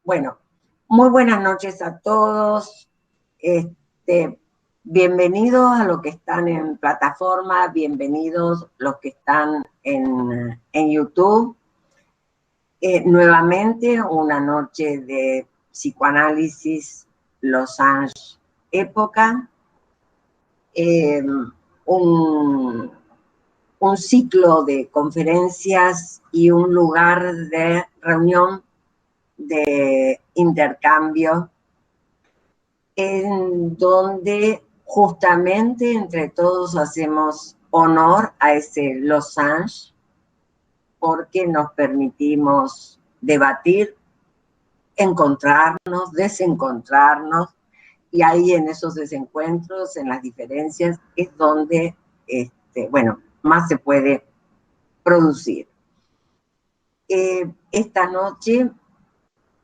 Bueno, muy buenas noches a todos. Este, bienvenidos a los que están en plataforma, bienvenidos los que están en YouTube. Nuevamente una noche de psicoanálisis Los Angeles época, eh, un, un ciclo de conferencias y un lugar de reunión, de intercambio, en donde justamente entre todos hacemos honor a ese Los Angeles, porque nos permitimos debatir, encontrarnos, desencontrarnos, y ahí en esos desencuentros, en las diferencias, es donde, bueno, más se puede producir. Esta noche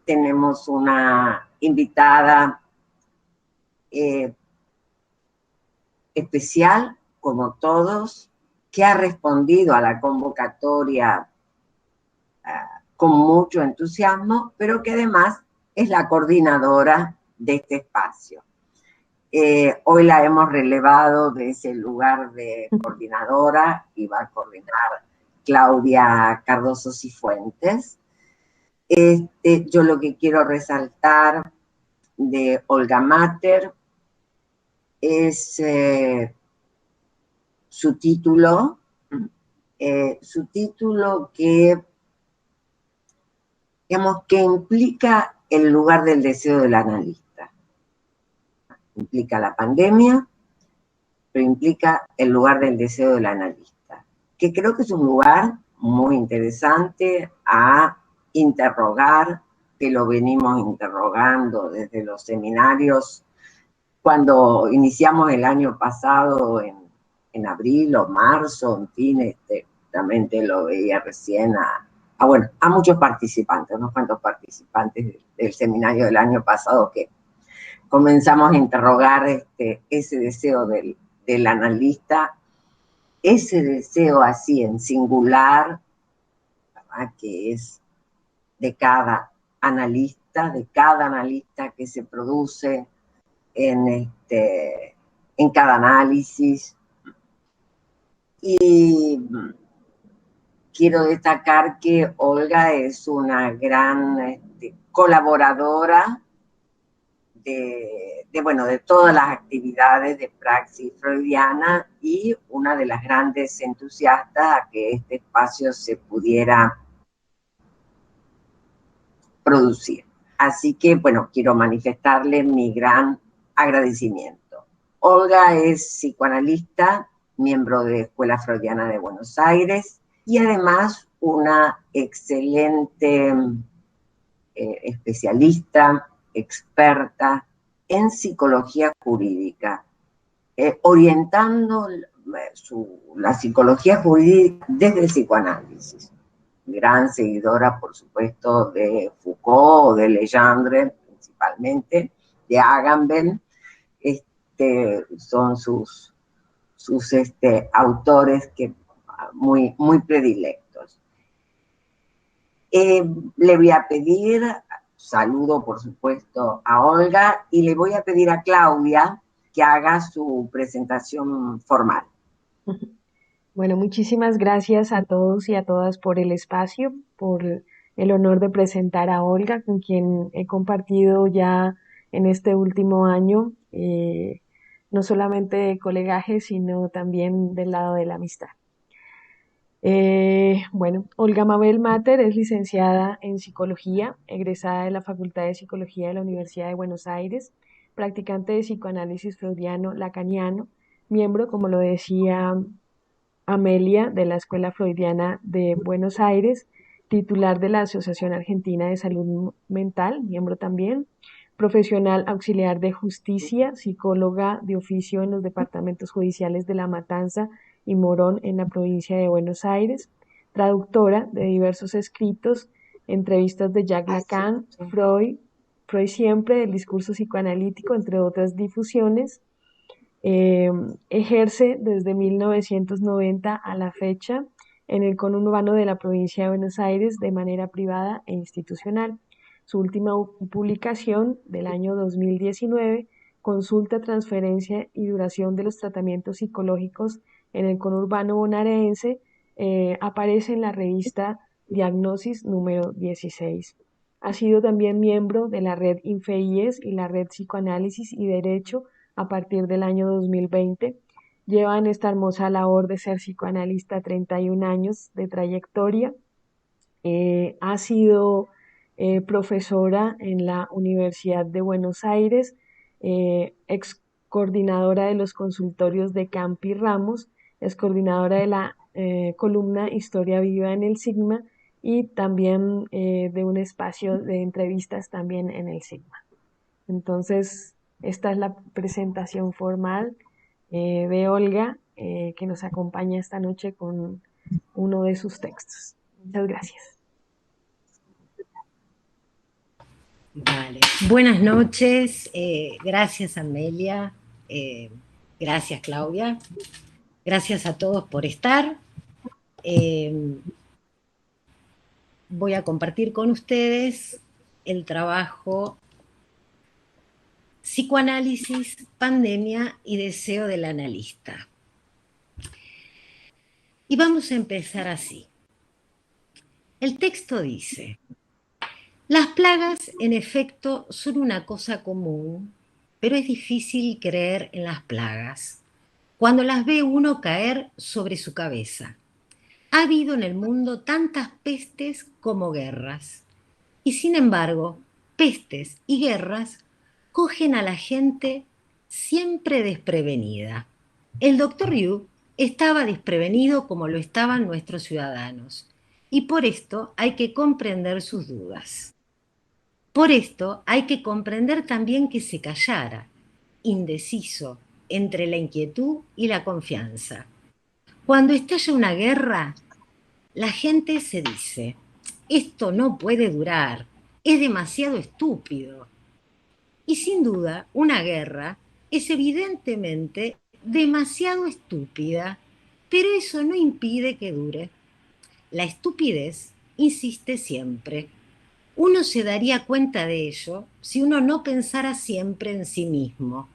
tenemos una invitada especial, como todos, que ha respondido a la convocatoria con mucho entusiasmo, pero que además es la coordinadora de este espacio. Hoy la hemos relevado de ese lugar de coordinadora y va a coordinar Claudia Cardoso Cifuentes. Yo lo que quiero resaltar de Olga Mater es su título que, digamos, que implica el lugar del deseo del analista. Implica la pandemia, pero implica el lugar del deseo del analista, que creo que es un lugar muy interesante a interrogar, que lo venimos interrogando desde los seminarios cuando iniciamos el año pasado en abril o marzo, en fin, también te lo veía recién a muchos participantes, unos cuantos participantes del seminario del año pasado que comenzamos a interrogar ese deseo del analista, ese deseo así en singular, ¿verdad? Que es de cada analista que se produce en cada análisis. Y quiero destacar que Olga es una gran colaboradora de todas las actividades de praxis freudiana y una de las grandes entusiastas a que este espacio se pudiera producir. Así que, bueno, quiero manifestarle mi gran agradecimiento. Olga es psicoanalista, miembro de Escuela Freudiana de Buenos Aires y además una excelente especialista, experta en psicología jurídica, orientando la psicología jurídica desde el psicoanálisis. Gran seguidora, por supuesto, de Foucault, de Legendre, principalmente, de Agamben. Son sus autores que muy, muy predilectos. Le voy a pedir, saludo por supuesto a Olga, y le voy a pedir a Claudia que haga su presentación formal. Bueno, muchísimas gracias a todos y a todas por el espacio, por el honor de presentar a Olga, con quien he compartido ya en este último año, no solamente de colegaje, sino también del lado de la amistad. Bueno, Olga Mabel Mater es licenciada en psicología, egresada de la Facultad de Psicología de la Universidad de Buenos Aires, practicante de psicoanálisis freudiano lacaniano, miembro, como lo decía Amelia, de la Escuela Freudiana de Buenos Aires, titular de la Asociación Argentina de Salud Mental, miembro también, profesional auxiliar de justicia, psicóloga de oficio en los departamentos judiciales de La Matanza y Morón en la provincia de Buenos Aires, traductora de diversos escritos, entrevistas de Jacques Lacan, Freud siempre, del discurso psicoanalítico, entre otras difusiones. Ejerce desde 1990 a la fecha en el conurbano de la provincia de Buenos Aires de manera privada e institucional. Su última publicación del año 2019, Consulta, transferencia y duración de los tratamientos psicológicos en el conurbano bonaerense, aparece en la revista Diagnosis número 16. Ha sido también miembro de la red Infeíes y la red Psicoanálisis y Derecho a partir del año 2020. Lleva en esta hermosa labor de ser psicoanalista 31 años de trayectoria. Ha sido profesora en la Universidad de Buenos Aires, ex coordinadora de los consultorios de Campi Ramos, es coordinadora de la columna Historia Viva en el Sigma y también de un espacio de entrevistas también en el Sigma. Entonces, esta es la presentación formal de Olga, que nos acompaña esta noche con uno de sus textos. Muchas gracias. Vale. Buenas noches, gracias Amelia, gracias Claudia, gracias a todos por estar. Voy a compartir con ustedes el trabajo Psicoanálisis, pandemia y deseo del analista. Y vamos a empezar así. El texto dice: las plagas, en efecto, son una cosa común, pero es difícil creer en las plagas cuando las ve uno caer sobre su cabeza. Ha habido en el mundo tantas pestes como guerras, y sin embargo, pestes y guerras cogen a la gente siempre desprevenida. El doctor Liu estaba desprevenido como lo estaban nuestros ciudadanos, y por esto hay que comprender sus dudas. Por esto hay que comprender también que se callara, indeciso, entre la inquietud y la confianza. Cuando estalla una guerra, la gente se dice: esto no puede durar, es demasiado estúpido. Y sin duda, una guerra es evidentemente demasiado estúpida, pero eso no impide que dure. La estupidez insiste siempre. Uno se daría cuenta de ello si uno no pensara siempre en sí mismo.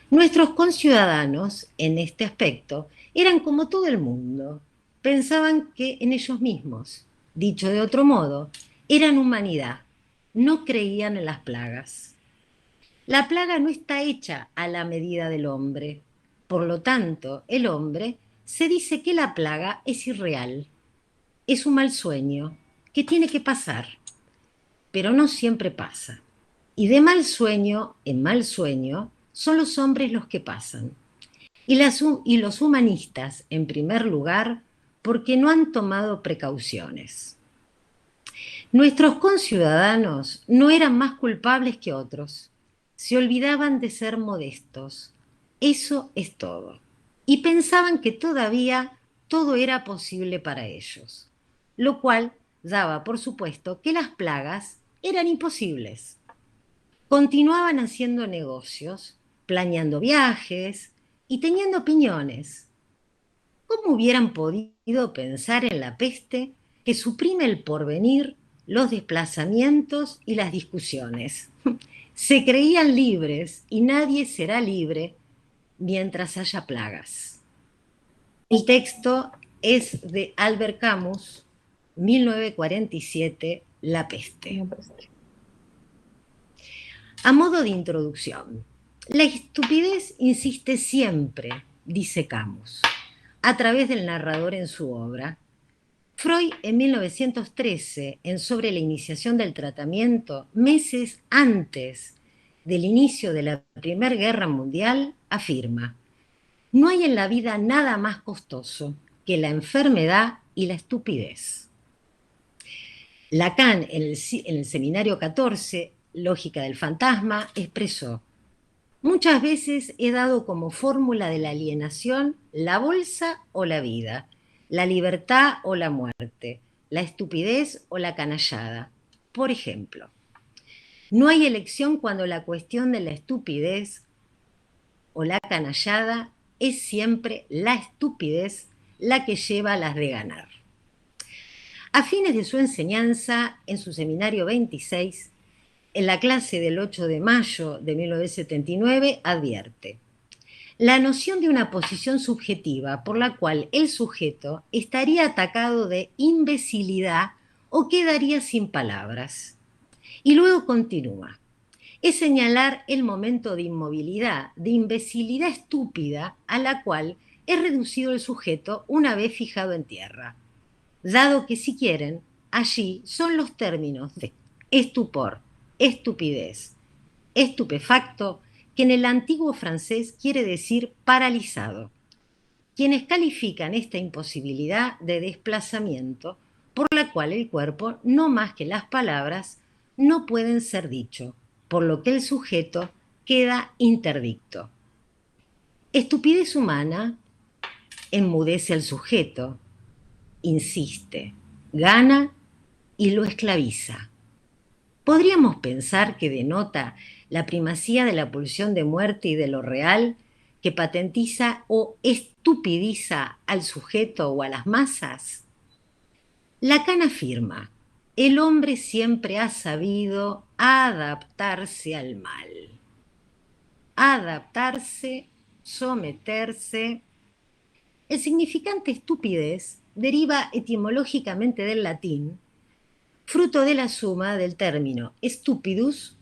Nuestros conciudadanos, en este aspecto, eran como todo el mundo. Pensaban que en ellos mismos. Dicho de otro modo, eran humanidad. No creían en las plagas. La plaga no está hecha a la medida del hombre. Por lo tanto, el hombre se dice que la plaga es irreal. Es un mal sueño que tiene que pasar. Pero no siempre pasa. Y de mal sueño en mal sueño son los hombres los que pasan. Y los humanistas, en primer lugar, porque no han tomado precauciones. Nuestros conciudadanos no eran más culpables que otros. Se olvidaban de ser modestos. Eso es todo. Y pensaban que todavía todo era posible para ellos. Lo cual daba por supuesto que las plagas eran imposibles. Continuaban haciendo negocios, planeando viajes y teniendo opiniones. ¿Cómo hubieran podido pensar en la peste que suprime el porvenir, los desplazamientos y las discusiones? Se creían libres y nadie será libre mientras haya plagas. El texto es de Albert Camus, 1947, La peste. A modo de introducción, la estupidez insiste siempre, dice Camus, a través del narrador en su obra. Freud, en 1913, en Sobre la iniciación del tratamiento, meses antes del inicio de la Primera Guerra Mundial, afirma: no hay en la vida nada más costoso que la enfermedad y la estupidez. Lacan, en el Seminario 14, Lógica del Fantasma, expresó: muchas veces he dado como fórmula de la alienación la bolsa o la vida, la libertad o la muerte, la estupidez o la canallada. Por ejemplo, no hay elección cuando la cuestión de la estupidez o la canallada es siempre la estupidez la que lleva a las de ganar. A fines de su enseñanza, en su Seminario 26, en la clase del 8 de mayo de 1979, advierte: la noción de una posición subjetiva por la cual el sujeto estaría atacado de imbecilidad o quedaría sin palabras. Y luego continúa: es señalar el momento de inmovilidad, de imbecilidad estúpida a la cual es reducido el sujeto una vez fijado en tierra, dado que, si quieren, allí son los términos de estupor, estupidez, estupefacto, que en el antiguo francés quiere decir paralizado, quienes califican esta imposibilidad de desplazamiento por la cual el cuerpo, no más que las palabras, no pueden ser dicho, por lo que el sujeto queda interdicto. Estupidez humana enmudece al sujeto, insiste, gana y lo esclaviza. Podríamos pensar que denota la primacía de la pulsión de muerte y de lo real, que patentiza o estupidiza al sujeto o a las masas. Lacan afirma: el hombre siempre ha sabido adaptarse al mal. Adaptarse, someterse. El significante estupidez deriva etimológicamente del latín, fruto de la suma del término stupidus,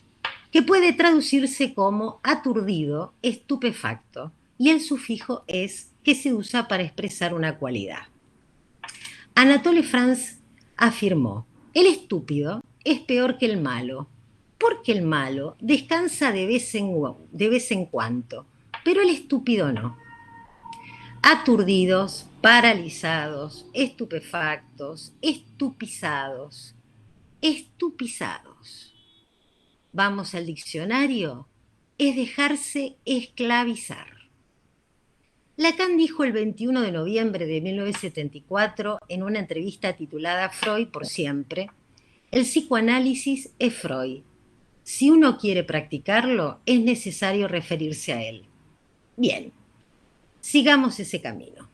que puede traducirse como aturdido, estupefacto, y el sufijo es, que se usa para expresar una cualidad. Anatole France afirmó: el estúpido es peor que el malo, porque el malo descansa de vez en cuando, pero el estúpido no. Aturdidos, paralizados, estupefactos, estupizados. Vamos al diccionario: es dejarse esclavizar. Lacan dijo el 21 de noviembre de 1974 en una entrevista titulada Freud por siempre: el psicoanálisis es Freud. Si uno quiere practicarlo, es necesario referirse a él. Bien, sigamos ese camino.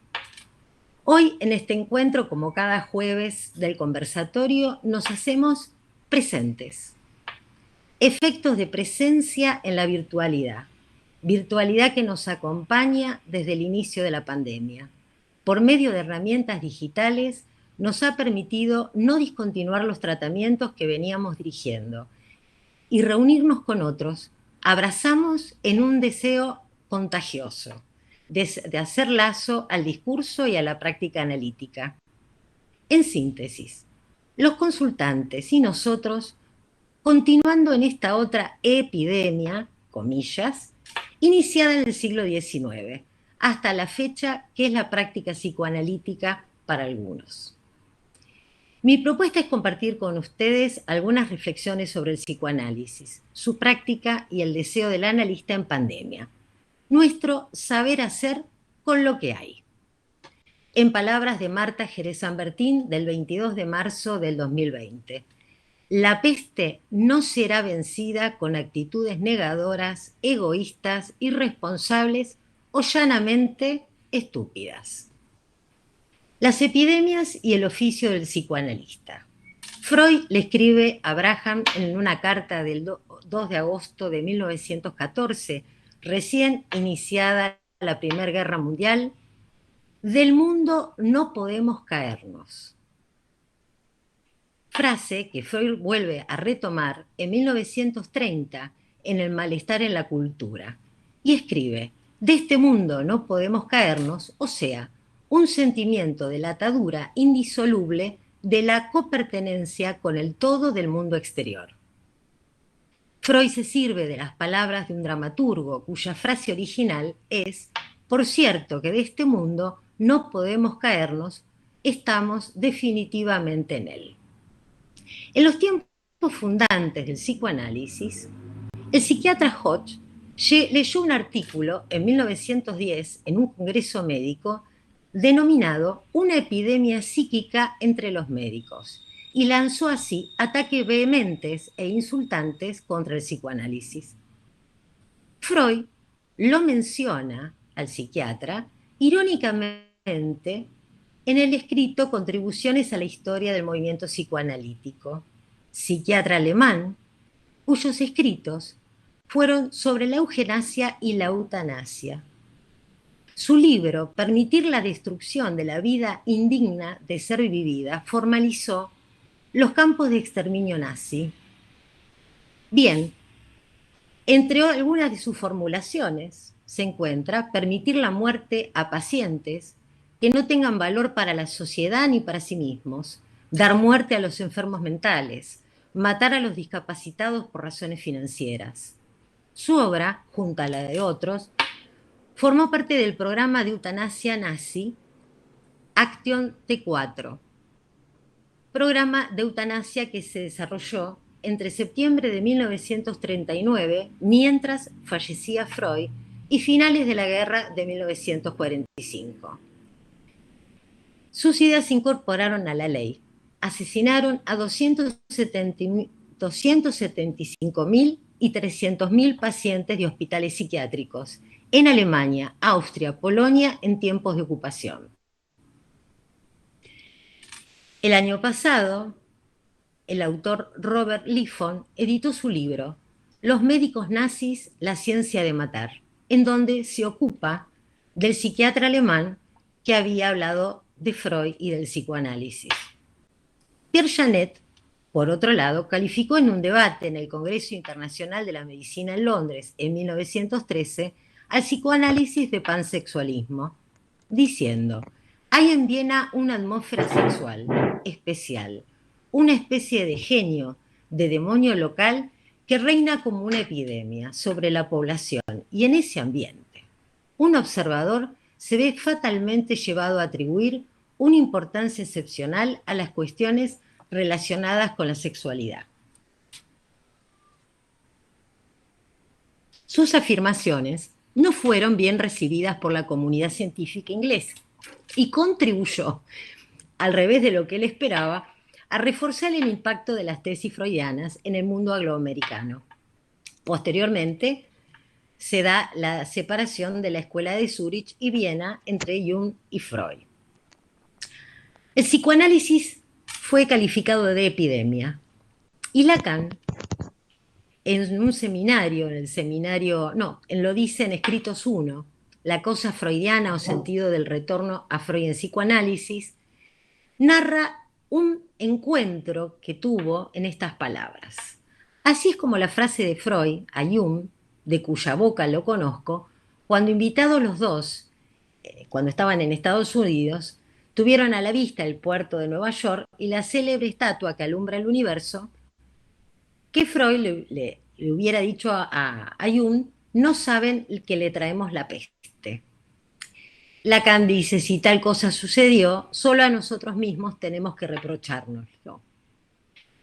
Hoy, en este encuentro, como cada jueves del conversatorio, nos hacemos presentes. Efectos de presencia en la virtualidad. Virtualidad que nos acompaña desde el inicio de la pandemia. Por medio de herramientas digitales, nos ha permitido no discontinuar los tratamientos que veníamos dirigiendo y reunirnos con otros. Abrazamos en un deseo contagioso de hacer lazo al discurso y a la práctica analítica. En síntesis, los consultantes y nosotros, continuando en esta otra epidemia, comillas, iniciada en el siglo XIX, hasta la fecha que es la práctica psicoanalítica para algunos. Mi propuesta es compartir con ustedes algunas reflexiones sobre el psicoanálisis, su práctica y el deseo del analista en pandemia. Nuestro saber hacer con lo que hay. En palabras de Marta Jerez San Martín, del 22 de marzo del 2020. La peste no será vencida con actitudes negadoras, egoístas, irresponsables o llanamente estúpidas. Las epidemias y el oficio del psicoanalista. Freud le escribe a Braham en una carta del 2 de agosto de 1914, recién iniciada la Primera Guerra Mundial: del mundo no podemos caernos. Frase que Freud vuelve a retomar en 1930 en El malestar en la cultura, y escribe: de este mundo no podemos caernos, o sea, un sentimiento de la atadura indisoluble de la copertenencia con el todo del mundo exterior. Freud se sirve de las palabras de un dramaturgo cuya frase original es: por cierto que de este mundo no podemos caernos, estamos definitivamente en él. En los tiempos fundantes del psicoanálisis, el psiquiatra Hodge leyó un artículo en 1910 en un congreso médico denominado Una epidemia psíquica entre los médicos, y lanzó así ataques vehementes e insultantes contra el psicoanálisis. Freud lo menciona al psiquiatra irónicamente en el escrito Contribuciones a la historia del movimiento psicoanalítico. Psiquiatra alemán, cuyos escritos fueron sobre la eugenasia y la eutanasia. Su libro, Permitir la destrucción de la vida indigna de ser vivida, formalizó los campos de exterminio nazi. Bien, entre algunas de sus formulaciones se encuentra permitir la muerte a pacientes que no tengan valor para la sociedad ni para sí mismos, dar muerte a los enfermos mentales, matar a los discapacitados por razones financieras. Su obra, junto a la de otros, formó parte del programa de eutanasia nazi Action T4, programa de eutanasia que se desarrolló entre septiembre de 1939, mientras fallecía Freud, y finales de la guerra de 1945. Sus ideas se incorporaron a la ley. Asesinaron a 275.000 y 300.000 pacientes de hospitales psiquiátricos en Alemania, Austria, Polonia en tiempos de ocupación. El año pasado, el autor Robert Liffon editó su libro Los médicos nazis, la ciencia de matar, en donde se ocupa del psiquiatra alemán que había hablado de Freud y del psicoanálisis. Pierre Janet, por otro lado, calificó en un debate en el Congreso Internacional de la Medicina en Londres en 1913 al psicoanálisis de pansexualismo, diciendo: hay en Viena una atmósfera sexual especial, una especie de genio, de demonio local que reina como una epidemia sobre la población, y en ese ambiente un observador se ve fatalmente llevado a atribuir una importancia excepcional a las cuestiones relacionadas con la sexualidad. Sus afirmaciones no fueron bien recibidas por la comunidad científica inglesa y contribuyó, al revés de lo que él esperaba, a reforzar el impacto de las tesis freudianas en el mundo angloamericano. Posteriormente, se da la separación de la escuela de Zúrich y Viena entre Jung y Freud. El psicoanálisis fue calificado de epidemia y Lacan, en un seminario, lo dice en Escritos 1, La cosa freudiana o sentido del retorno a Freud en psicoanálisis, narra un encuentro que tuvo en estas palabras. Así es como la frase de Freud a Jung, de cuya boca lo conozco, cuando invitados los dos, cuando estaban en Estados Unidos, tuvieron a la vista el puerto de Nueva York y la célebre estatua que alumbra el universo, que Freud le hubiera dicho a Jung: no saben que le traemos la peste. Lacan dice: si tal cosa sucedió, solo a nosotros mismos tenemos que reprochárnoslo.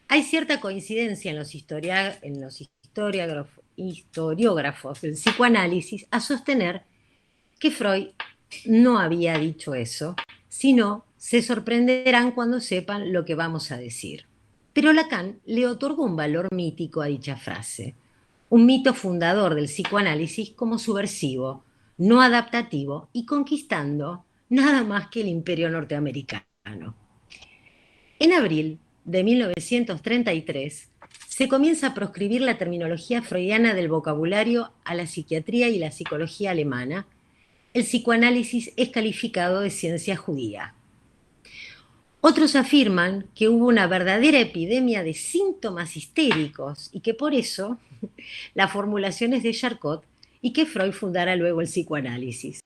Hay cierta coincidencia en los historiógrafos del psicoanálisis a sostener que Freud no había dicho eso, sino se sorprenderán cuando sepan lo que vamos a decir. Pero Lacan le otorgó un valor mítico a dicha frase, un mito fundador del psicoanálisis como subversivo, no adaptativo y conquistando nada más que el imperio norteamericano. En abril de 1933 se comienza a proscribir la terminología freudiana del vocabulario a la psiquiatría y la psicología alemana. El psicoanálisis es calificado de ciencia judía. Otros afirman que hubo una verdadera epidemia de síntomas histéricos y que por eso la formulación es de Charcot y que Freud fundara luego el psicoanálisis.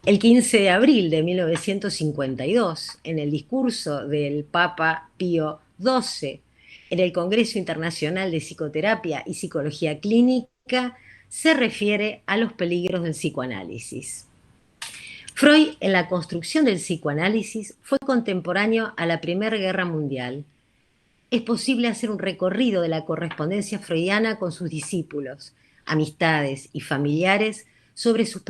El 15 de abril de 1952, en el discurso del Papa Pío XII en el Congreso Internacional de Psicoterapia y Psicología Clínica, se refiere a los peligros del psicoanálisis. Freud, en la construcción del psicoanálisis, fue contemporáneo a la Primera Guerra Mundial. Es posible hacer un recorrido de la correspondencia freudiana con sus discípulos, amistades y familiares sobre sus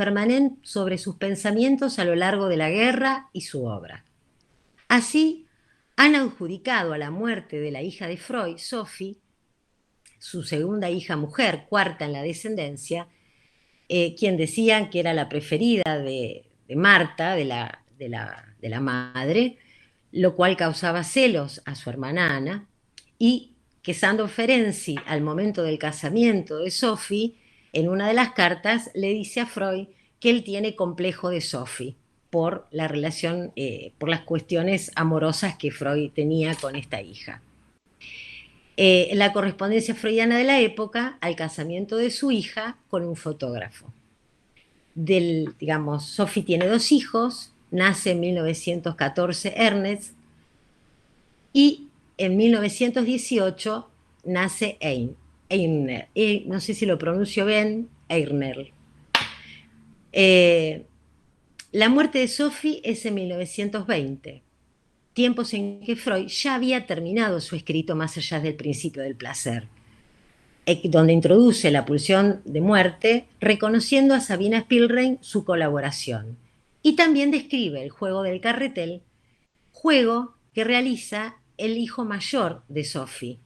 pensamientos a lo largo de la guerra y su obra. Así, han adjudicado a la muerte de la hija de Freud, Sophie, su segunda hija mujer, cuarta en la descendencia, quien decían que era la preferida de Marta, de la madre, lo cual causaba celos a su hermana Ana, y que Sandor Ferenczi, al momento del casamiento de Sophie, en una de las cartas le dice a Freud que él tiene complejo de Sophie por la relación, por las cuestiones amorosas que Freud tenía con esta hija. La correspondencia freudiana de la época al casamiento de su hija con un fotógrafo. Digamos, Sophie tiene 2 hijos, nace en 1914 Ernest y en 1918 nace Einer. No sé si lo pronuncio bien, Einer. La muerte de Sophie es en 1920, tiempos en que Freud ya había terminado su escrito Más allá del principio del placer, donde introduce la pulsión de muerte, reconociendo a Sabina Spielrein su colaboración. Y también describe el juego del carretel, juego que realiza el hijo mayor de Sophie,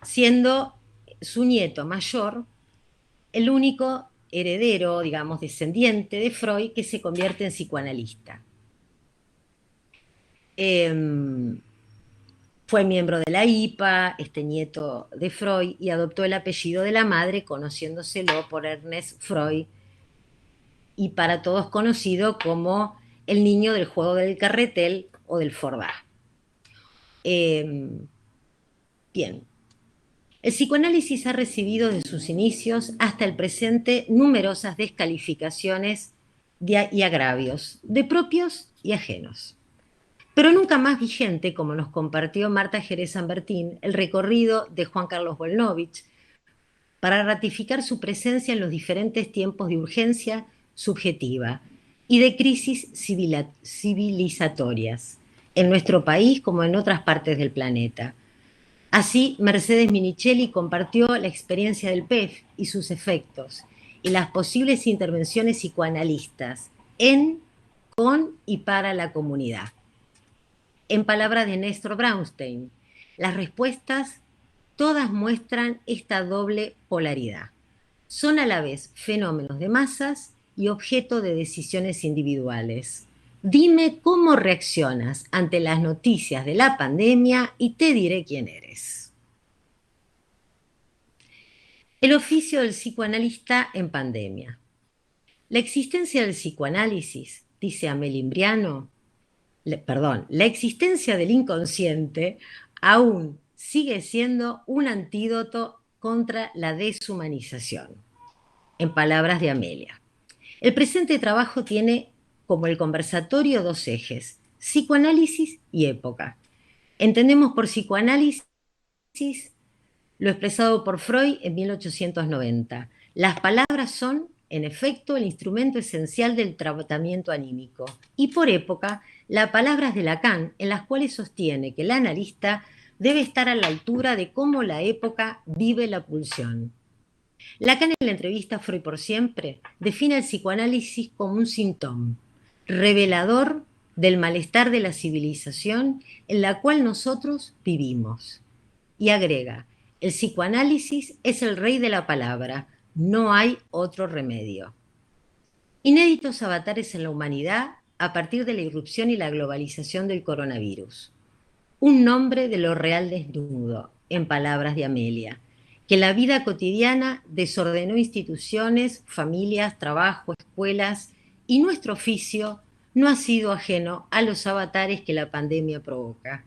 siendo su nieto mayor el único heredero, digamos, descendiente de Freud que se convierte en psicoanalista. Fue miembro de la IPA, este nieto de Freud, y adoptó el apellido de la madre, conociéndoselo por Ernest Freud, y para todos conocido como el niño del juego del carretel o del Fordá. Bien. El psicoanálisis ha recibido desde sus inicios hasta el presente numerosas descalificaciones y agravios, de propios y ajenos. Pero nunca más vigente, como nos compartió Marta Jerez Sanbertín, el recorrido de Juan Carlos Volnovich para ratificar su presencia en los diferentes tiempos de urgencia subjetiva y de crisis civilizatorias, en nuestro país como en otras partes del planeta. Así, Mercedes Minichelli compartió la experiencia del PEF y sus efectos, y las posibles intervenciones psicoanalistas en, con y para la comunidad. En palabras de Néstor Braunstein, las respuestas todas muestran esta doble polaridad. Son a la vez fenómenos de masas y objeto de decisiones individuales. Dime cómo reaccionas ante las noticias de la pandemia y te diré quién eres. El oficio del psicoanalista en pandemia. La existencia del psicoanálisis, dice Amélie Imbriano, la existencia del inconsciente aún sigue siendo un antídoto contra la deshumanización. En palabras de Amelia. El presente trabajo tiene como el conversatorio 2 ejes, psicoanálisis y época. Entendemos por psicoanálisis lo expresado por Freud en 1890. Las palabras son, en efecto, el instrumento esencial del tratamiento anímico. Y por época, las palabras de Lacan, en las cuales sostiene que el analista debe estar a la altura de cómo la época vive la pulsión. Lacan, en la entrevista Freud por siempre, define el psicoanálisis como un síntoma revelador del malestar de la civilización en la cual nosotros vivimos. Y agrega, el psicoanálisis es el rey de la palabra, no hay otro remedio. Inéditos avatares en la humanidad a partir de la irrupción y la globalización del coronavirus. Un nombre de lo real desnudo, en palabras de Amelia, que la vida cotidiana desordenó instituciones, familias, trabajo, escuelas, y nuestro oficio no ha sido ajeno a los avatares que la pandemia provoca.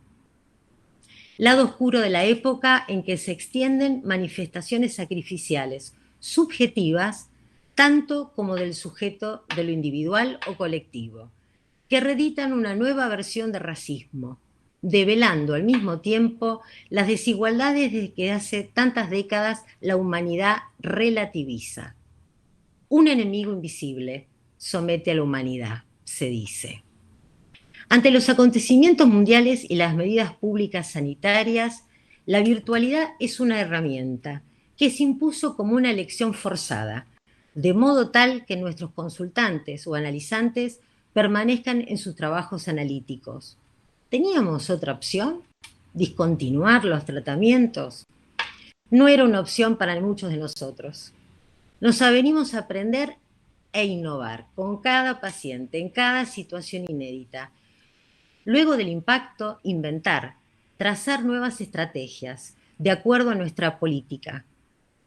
Lado oscuro de la época en que se extienden manifestaciones sacrificiales, subjetivas, tanto como del sujeto de lo individual o colectivo, que reeditan una nueva versión de racismo, develando al mismo tiempo las desigualdades de que hace tantas décadas la humanidad relativiza. Un enemigo invisible somete a la humanidad, se dice. Ante los acontecimientos mundiales y las medidas públicas sanitarias, la virtualidad es una herramienta que se impuso como una elección forzada, de modo tal que nuestros consultantes o analizantes permanezcan en sus trabajos analíticos. ¿Teníamos otra opción? ¿Discontinuar los tratamientos? No era una opción para muchos de nosotros. Nos avenimos a aprender e innovar con cada paciente, en cada situación inédita. Luego del impacto, inventar, trazar nuevas estrategias, de acuerdo a nuestra política,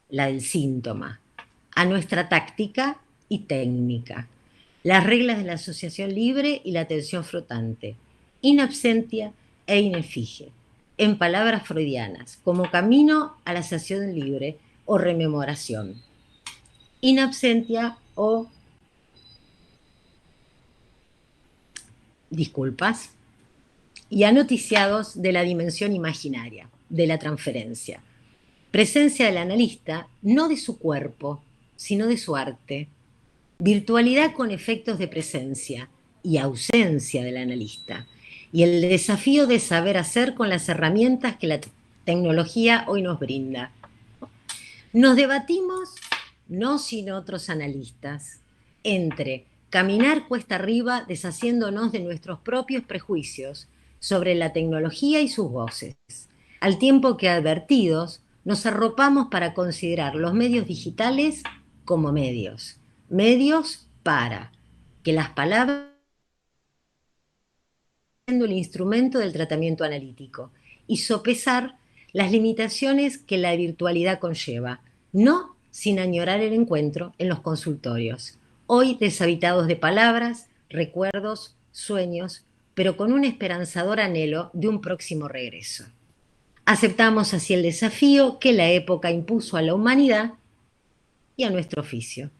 la del síntoma, a nuestra táctica y técnica, las reglas de la asociación libre y la atención flotante, in absentia e in effigie, en palabras freudianas, como camino a la asociación libre o rememoración. In absentia o disculpas, y anoticiados de la dimensión imaginaria, de la transferencia. Presencia del analista, no de su cuerpo, sino de su arte. Virtualidad con efectos de presencia y ausencia del analista. Y el desafío de saber hacer con las herramientas que la tecnología hoy nos brinda. Nos debatimos, no sin otros analistas, entre caminar cuesta arriba deshaciéndonos de nuestros propios prejuicios sobre la tecnología y sus voces, al tiempo que advertidos nos arropamos para considerar los medios digitales como medios, medios para que las palabras sean el instrumento del tratamiento analítico y sopesar las limitaciones que la virtualidad conlleva, no sin añorar el encuentro en los consultorios, hoy deshabitados de palabras, recuerdos, sueños, pero con un esperanzador anhelo de un próximo regreso. Aceptamos así el desafío que la época impuso a la humanidad y a nuestro oficio.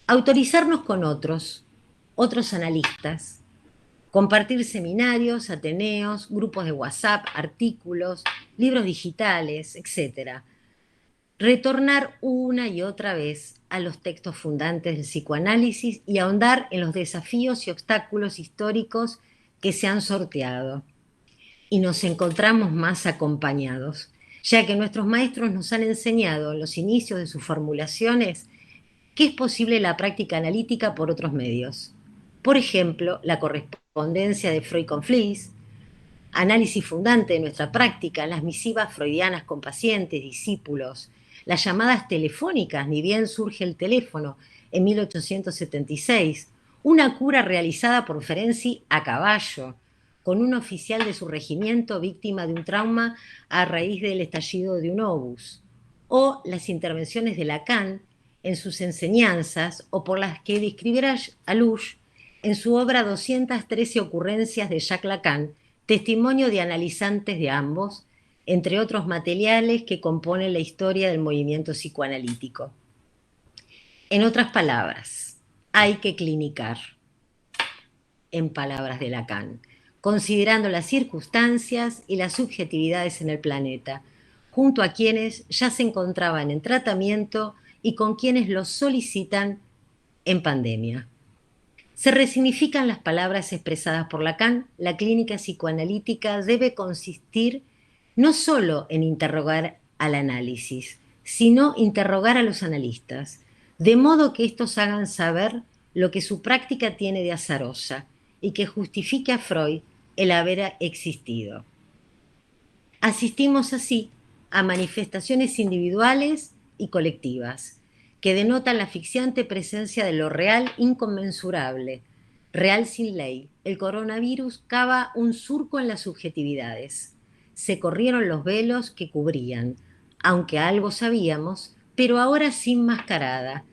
Autorizarnos con otros analistas, compartir seminarios, ateneos, grupos de WhatsApp, artículos, libros digitales, etc. Retornar una y otra vez a los textos fundantes del psicoanálisis y ahondar en los desafíos y obstáculos históricos que se han sorteado. Y nos encontramos más acompañados, ya que nuestros maestros nos han enseñado en los inicios de sus formulaciones que es posible la práctica analítica por otros medios. Por ejemplo, la correspondencia de Freud con Fliess, análisis fundante de nuestra práctica, las misivas freudianas con pacientes, discípulos, las llamadas telefónicas, ni bien surge el teléfono en 1876, una cura realizada por Ferenczi a caballo, con un oficial de su regimiento víctima de un trauma a raíz del estallido de un obús, o las intervenciones de Lacan en sus enseñanzas, o por las que describiera Alouche en su obra 213 ocurrencias de Jacques Lacan, testimonio de analizantes de ambos, entre otros materiales que componen la historia del movimiento psicoanalítico. En otras palabras, hay que clinicar, en palabras de Lacan, considerando las circunstancias y las subjetividades en el planeta, junto a quienes ya se encontraban en tratamiento y con quienes los solicitan en pandemia. Se resignifican las palabras expresadas por Lacan. La clínica psicoanalítica debe consistir no solo en interrogar al análisis, sino interrogar a los analistas, de modo que estos hagan saber lo que su práctica tiene de azarosa y que justifique a Freud el haber existido. Asistimos así a manifestaciones individuales y colectivas que denotan la asfixiante presencia de lo real inconmensurable, real sin ley. El coronavirus cava un surco en las subjetividades. Se corrieron los velos que cubrían, aunque algo sabíamos, pero ahora sin mascarada.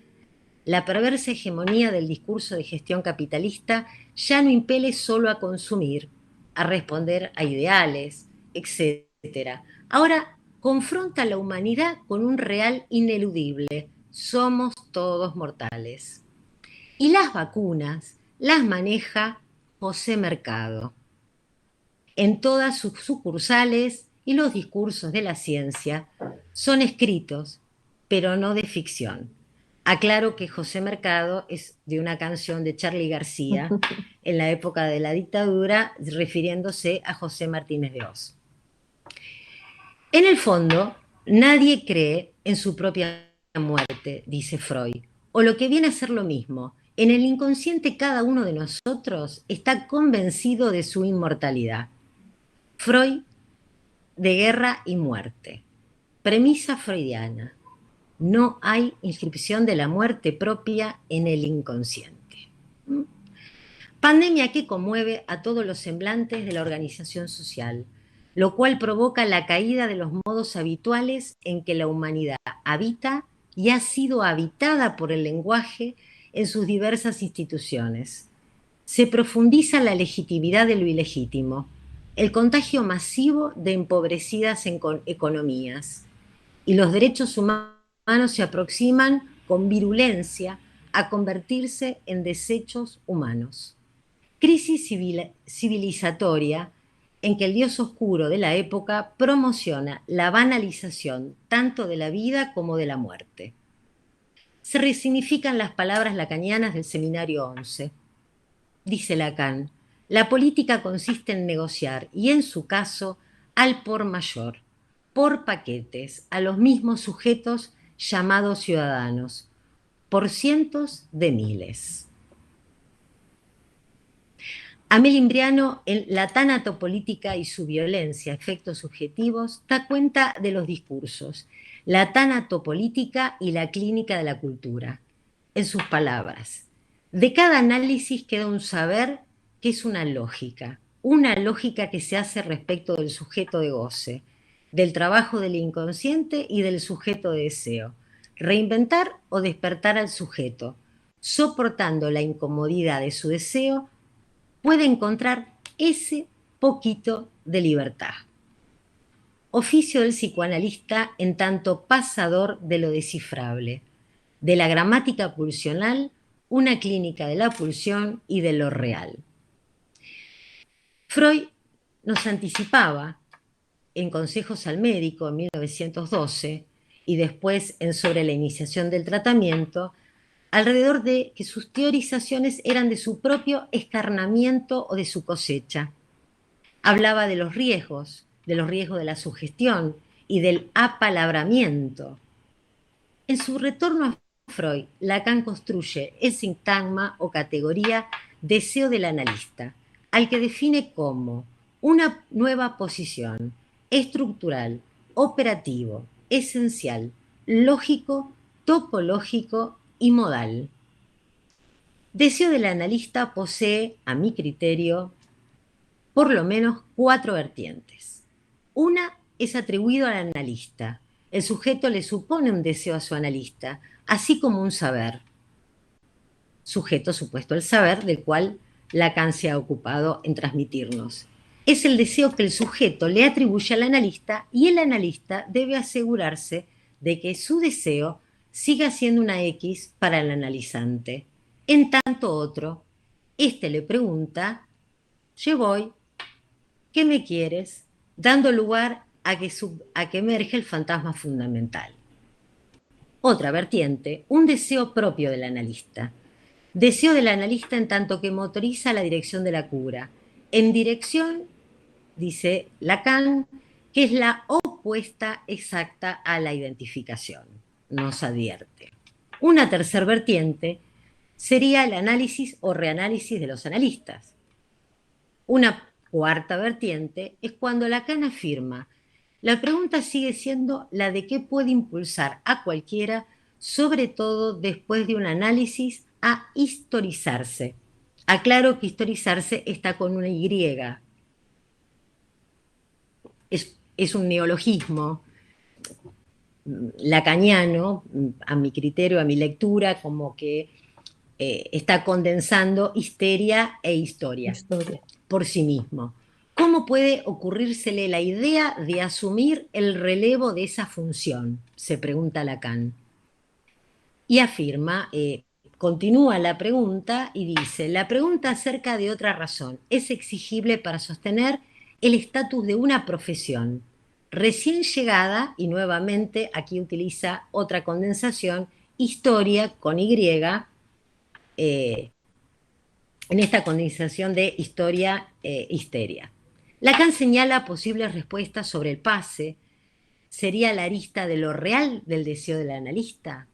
La perversa hegemonía del discurso de gestión capitalista ya no impele solo a consumir, a responder a ideales, etc. Ahora confronta a la humanidad con un real ineludible: somos todos mortales. Y las vacunas las maneja José Mercado. En todas sus sucursales y los discursos de la ciencia son escritos, pero no de ficción. Aclaro que José Mercado es de una canción de Charly García en la época de la dictadura, refiriéndose a José Martínez de Oz. En el fondo, nadie cree en su propia muerte, dice Freud, o lo que viene a ser lo mismo. En el inconsciente cada uno de nosotros está convencido de su inmortalidad. Freud, de guerra y muerte. Premisa freudiana: no hay inscripción de la muerte propia en el inconsciente. Pandemia que conmueve a todos los semblantes de la organización social. lo cual provoca la caída de los modos habituales en que la humanidad habita y ha sido habitada por el lenguaje en sus diversas instituciones. Se profundiza la legitimidad de lo ilegítimo, el contagio masivo de empobrecidas economías, y los derechos humanos se aproximan con virulencia a convertirse en desechos humanos. Crisis civilizatoria en que el dios oscuro de la época promociona la banalización tanto de la vida como de la muerte. Se resignifican las palabras lacanianas del Seminario 11. Dice Lacan, la política consiste en negociar, y en su caso, al por mayor, por paquetes, a los mismos sujetos llamados ciudadanos, por cientos de miles. Amélie Imbriano, en La tanatopolítica y su violencia, efectos subjetivos, da cuenta de los discursos, la tanatopolítica y la clínica de la cultura. En sus palabras, de cada análisis queda un saber que es una lógica que se hace respecto del sujeto de goce, del trabajo del inconsciente y del sujeto de deseo. Reinventar o despertar al sujeto, soportando la incomodidad de su deseo, puede encontrar ese poquito de libertad. Oficio del psicoanalista en tanto pasador de lo descifrable, de la gramática pulsional, una clínica de la pulsión y de lo real. Freud nos anticipaba en Consejos al médico en 1912 y después en Sobre la iniciación del tratamiento, alrededor de que sus teorizaciones eran de su propio escarnamiento o de su cosecha. Hablaba de los riesgos de la sugestión y del apalabramiento. En su retorno a Freud, Lacan construye el sintagma o categoría deseo del analista, al que define como una nueva posición estructural, operativo, esencial, lógico, topológico y modal. Deseo del analista posee, a mi criterio, por lo menos 4 vertientes. Una es atribuido al analista. El sujeto le supone un deseo a su analista, así como un saber. Sujeto supuesto el saber, del cual Lacan se ha ocupado en transmitirnos. Es el deseo que el sujeto le atribuye al analista y el analista debe asegurarse de que su deseo siga siendo una X para el analizante. En tanto otro, éste le pregunta, «¿Yo voy? ¿Qué me quieres?», dando lugar a que emerge el fantasma fundamental. Otra vertiente, un deseo propio del analista. Deseo del analista en tanto que motoriza la dirección de la cura. En dirección, dice Lacan, que es la opuesta exacta a la identificación, nos advierte. Una tercer vertiente sería el análisis o reanálisis de los analistas. Una cuarta vertiente es cuando Lacan afirma: la pregunta sigue siendo la de qué puede impulsar a cualquiera, sobre todo después de un análisis, a historizarse. Aclaro que historizarse está con una Y. Es un neologismo lacaniano, a mi criterio, a mi lectura, como que está condensando histeria e historia por sí mismo. ¿Cómo puede ocurrírsele la idea de asumir el relevo de esa función?, se pregunta Lacan. Y afirma, continúa la pregunta y dice, la pregunta acerca de otra razón es exigible para sostener el estatus de una profesión recién llegada, y nuevamente aquí utiliza otra condensación, historia con Y, en esta condensación de historia-histeria. Lacan señala posibles respuestas sobre el pase. ¿Sería la arista de lo real del deseo del analista?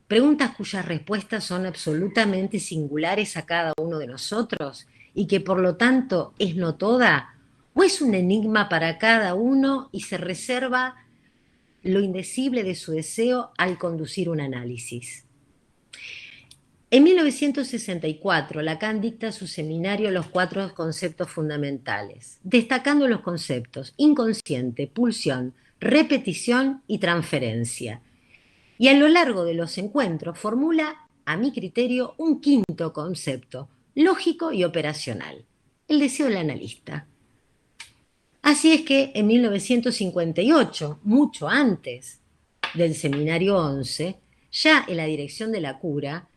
Preguntas cuyas respuestas son absolutamente singulares a cada uno de nosotros y que por lo tanto es no toda, o es un enigma para cada uno y se reserva lo indecible de su deseo al conducir un análisis. En 1964, Lacan dicta su seminario Los cuatro conceptos fundamentales, destacando los conceptos inconsciente, pulsión, repetición y transferencia. Y a lo largo de los encuentros formula, a mi criterio, un quinto concepto, lógico y operacional, el deseo del analista. Así es que en 1958, mucho antes del seminario 11, ya en la dirección de la cura,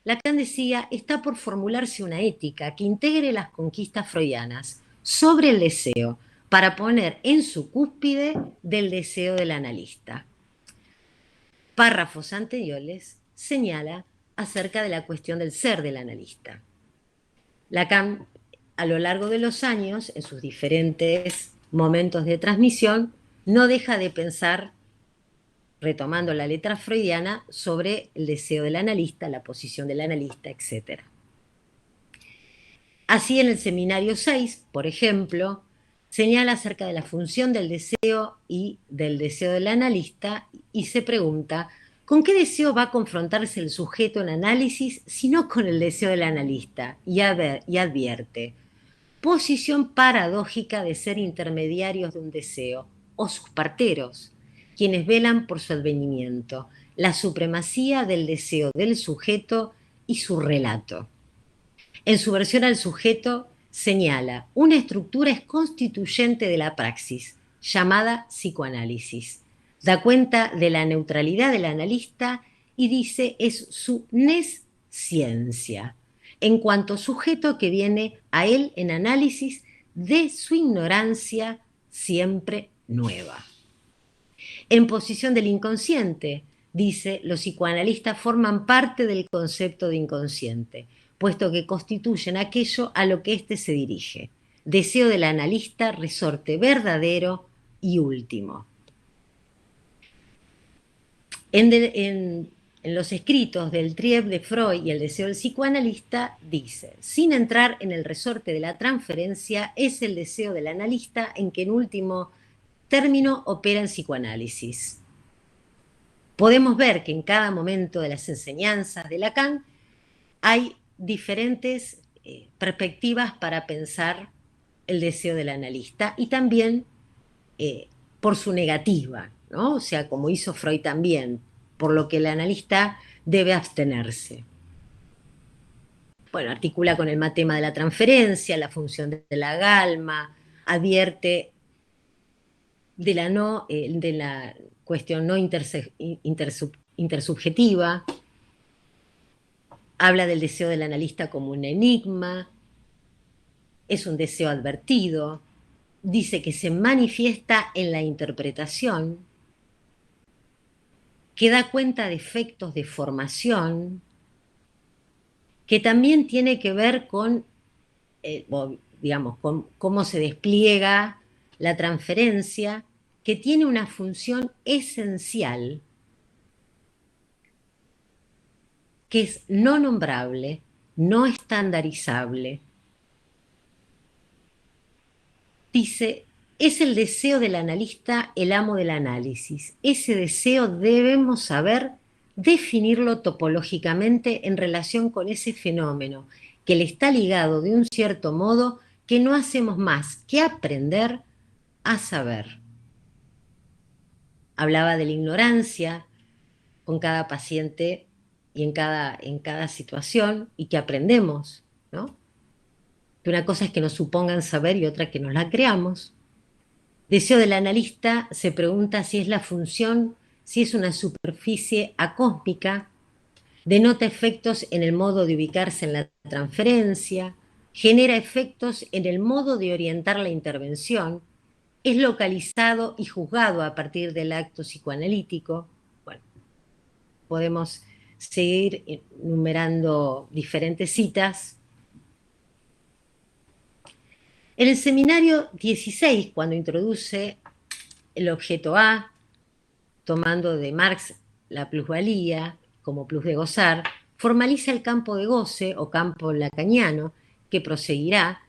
Lacan decía, está por formularse una ética que integre las conquistas freudianas sobre el deseo para poner en su cúspide del deseo del analista. Párrafos anteriores señala acerca de la cuestión del ser del analista. Lacan, a lo largo de los años, en sus diferentes momentos de transmisión, no deja de pensar, retomando la letra freudiana, sobre el deseo del analista, la posición del analista, etc. Así, en el seminario 6, por ejemplo, señala acerca de la función del deseo y del deseo del analista y se pregunta, ¿con qué deseo va a confrontarse el sujeto en análisis si no con el deseo del analista? Y advierte, posición paradójica de ser intermediarios de un deseo, o sus parteros, quienes velan por su advenimiento, la supremacía del deseo del sujeto y su relato. En su versión al sujeto señala una estructura constituyente de la praxis, llamada psicoanálisis. Da cuenta de la neutralidad del analista y dice es su nesciencia, en cuanto sujeto que viene a él en análisis de su ignorancia siempre nueva. En posición del inconsciente, dice, los psicoanalistas forman parte del concepto de inconsciente, puesto que constituyen aquello a lo que éste se dirige. Deseo del analista, resorte verdadero y último. En los escritos del Trieb de Freud y el deseo del psicoanalista dice, sin entrar en el resorte de la transferencia, es el deseo del analista en que en último término opera en psicoanálisis. Podemos ver que en cada momento de las enseñanzas de Lacan hay diferentes perspectivas para pensar el deseo del analista y también por su negativa, ¿no? O sea, como hizo Freud también, por lo que el analista debe abstenerse. Bueno, articula con el tema de la transferencia, la función de la galma, advierte de la cuestión no intersubjetiva, habla del deseo del analista como un enigma, es un deseo advertido, dice que se manifiesta en la interpretación, que da cuenta de efectos de formación, que también tiene que ver con, con cómo se despliega la transferencia, que tiene una función esencial, que es no nombrable, no estandarizable. Dice, es el deseo del analista el amo del análisis. Ese deseo debemos saber definirlo topológicamente en relación con ese fenómeno, que le está ligado de un cierto modo que no hacemos más que aprender a saber. Hablaba de la ignorancia con cada paciente y en cada situación y que aprendemos, ¿no? Que una cosa es que nos supongan saber y otra que nos la creamos. Deseo del analista se pregunta si es la función, si es una superficie acósmica, denota efectos en el modo de ubicarse en la transferencia, genera efectos en el modo de orientar la intervención, es localizado y juzgado a partir del acto psicoanalítico. Bueno, podemos seguir enumerando diferentes citas. En el seminario 16, cuando introduce el objeto A, tomando de Marx la plusvalía como plus de gozar, formaliza el campo de goce o campo lacaniano que proseguirá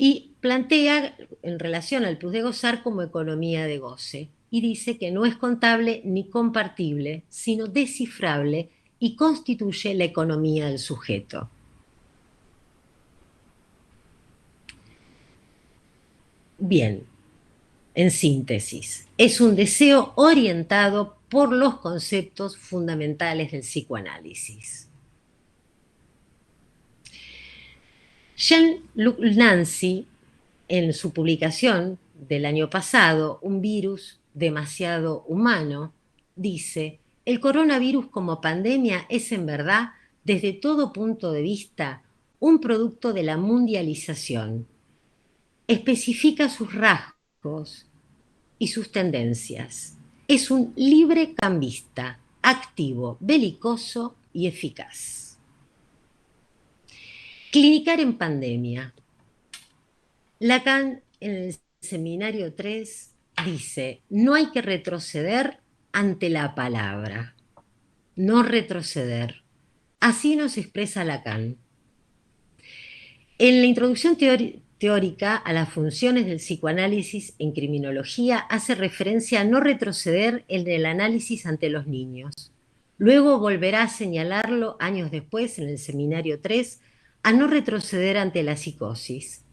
y plantea en relación al plus de gozar como economía de goce y dice que no es contable ni compartible, sino descifrable y constituye la economía del sujeto. Bien, en síntesis, es un deseo orientado por los conceptos fundamentales del psicoanálisis. Jean-Luc Nancy, en su publicación del año pasado, Un virus demasiado humano, dice: el coronavirus como pandemia es en verdad, desde todo punto de vista, un producto de la mundialización. Especifica sus rasgos y sus tendencias. Es un libre cambista, activo, belicoso y eficaz. Clinicar en pandemia. Lacan, en el seminario 3, dice: no hay que retroceder ante la palabra. No retroceder. Así nos expresa Lacan. En la introducción teórica a las funciones del psicoanálisis en criminología hace referencia a no retroceder en el análisis ante los niños. Luego volverá a señalarlo años después, en el seminario 3, a no retroceder ante la psicosis.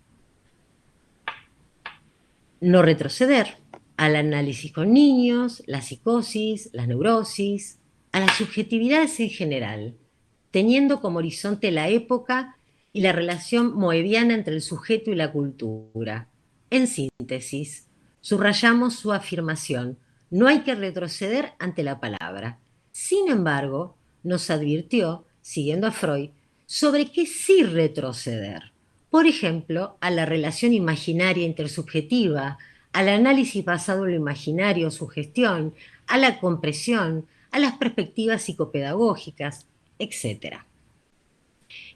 No retroceder al análisis con niños, la psicosis, las neurosis, a las subjetividades en general, teniendo como horizonte la época y la relación moebiana entre el sujeto y la cultura. En síntesis, subrayamos su afirmación: no hay que retroceder ante la palabra. Sin embargo, nos advirtió, siguiendo a Freud, sobre qué sí retroceder. Por ejemplo, a la relación imaginaria intersubjetiva, al análisis basado en lo imaginario, sugestión, a la compresión, a las perspectivas psicopedagógicas, etc.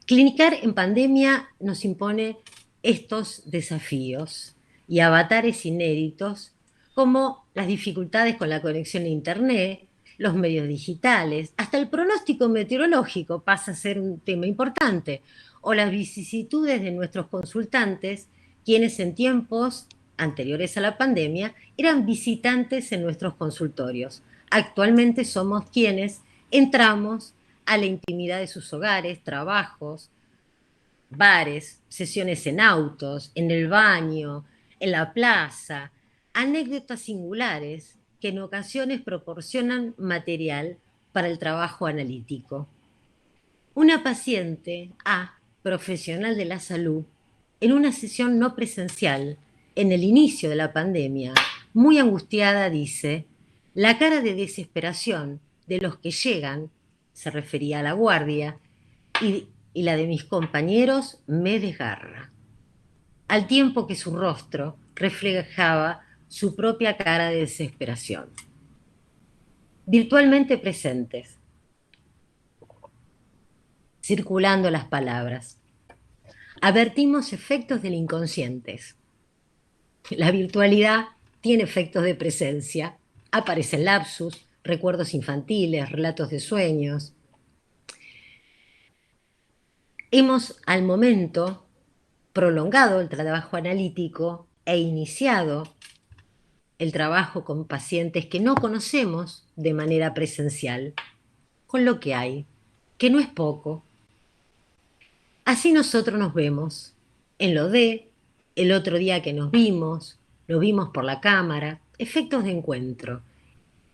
Clinicar en pandemia nos impone estos desafíos y avatares inéditos, como las dificultades con la conexión a Internet, los medios digitales, hasta el pronóstico meteorológico pasa a ser un tema importante, o las vicisitudes de nuestros consultantes, quienes en tiempos anteriores a la pandemia eran visitantes en nuestros consultorios. Actualmente somos quienes entramos a la intimidad de sus hogares, trabajos, bares, sesiones en autos, en el baño, en la plaza, anécdotas singulares que en ocasiones proporcionan material para el trabajo analítico. Una paciente A, profesional de la salud, en una sesión no presencial, en el inicio de la pandemia, muy angustiada, dice: la cara de desesperación de los que llegan, se refería a la guardia, y la de mis compañeros me desgarra, al tiempo que su rostro reflejaba su propia cara de desesperación. Virtualmente presentes, circulando las palabras. Advertimos efectos del inconscientes. La virtualidad tiene efectos de presencia. Aparecen lapsus, recuerdos infantiles, relatos de sueños. Hemos al momento prolongado el trabajo analítico e iniciado el trabajo con pacientes que no conocemos de manera presencial, con lo que hay, que no es poco. Así nosotros nos vemos en lo de el otro día que nos vimos por la cámara, efectos de encuentro,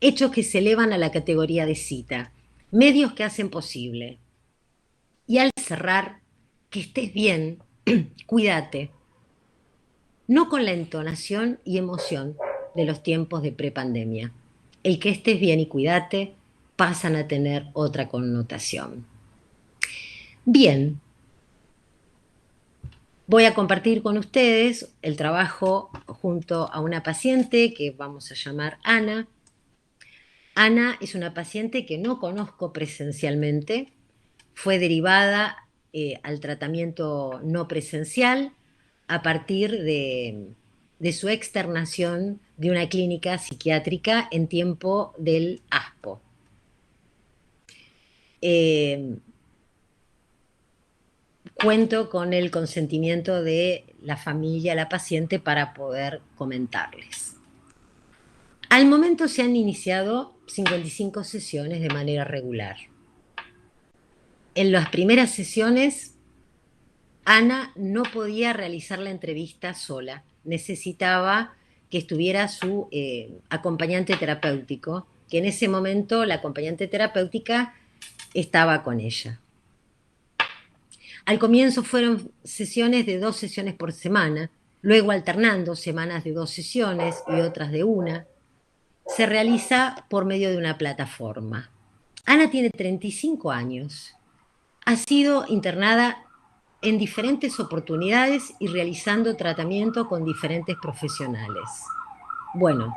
hechos que se elevan a la categoría de cita, medios que hacen posible. Y al cerrar, que estés bien, cuídate, no con la entonación y emoción de los tiempos de prepandemia. El que estés bien y cuídate pasan a tener otra connotación. Bien, voy a compartir con ustedes el trabajo junto a una paciente que vamos a llamar Ana. Ana es una paciente que no conozco presencialmente, fue derivada al tratamiento no presencial a partir de su externación de una clínica psiquiátrica en tiempo del ASPO. Cuento con el consentimiento de la familia, la paciente, para poder comentarles. Al momento se han iniciado 55 sesiones de manera regular. en las primeras sesiones, Ana no podía realizar la entrevista sola. Necesitaba que estuviera su acompañante terapéutico, que en ese momento la acompañante terapéutica estaba con ella. Al comienzo fueron sesiones de 2 sesiones por semana, luego alternando semanas de 2 sesiones y otras de una. Se realiza por medio de una plataforma. Ana tiene 35 años. Ha sido internada en diferentes oportunidades y realizando tratamiento con diferentes profesionales. Bueno,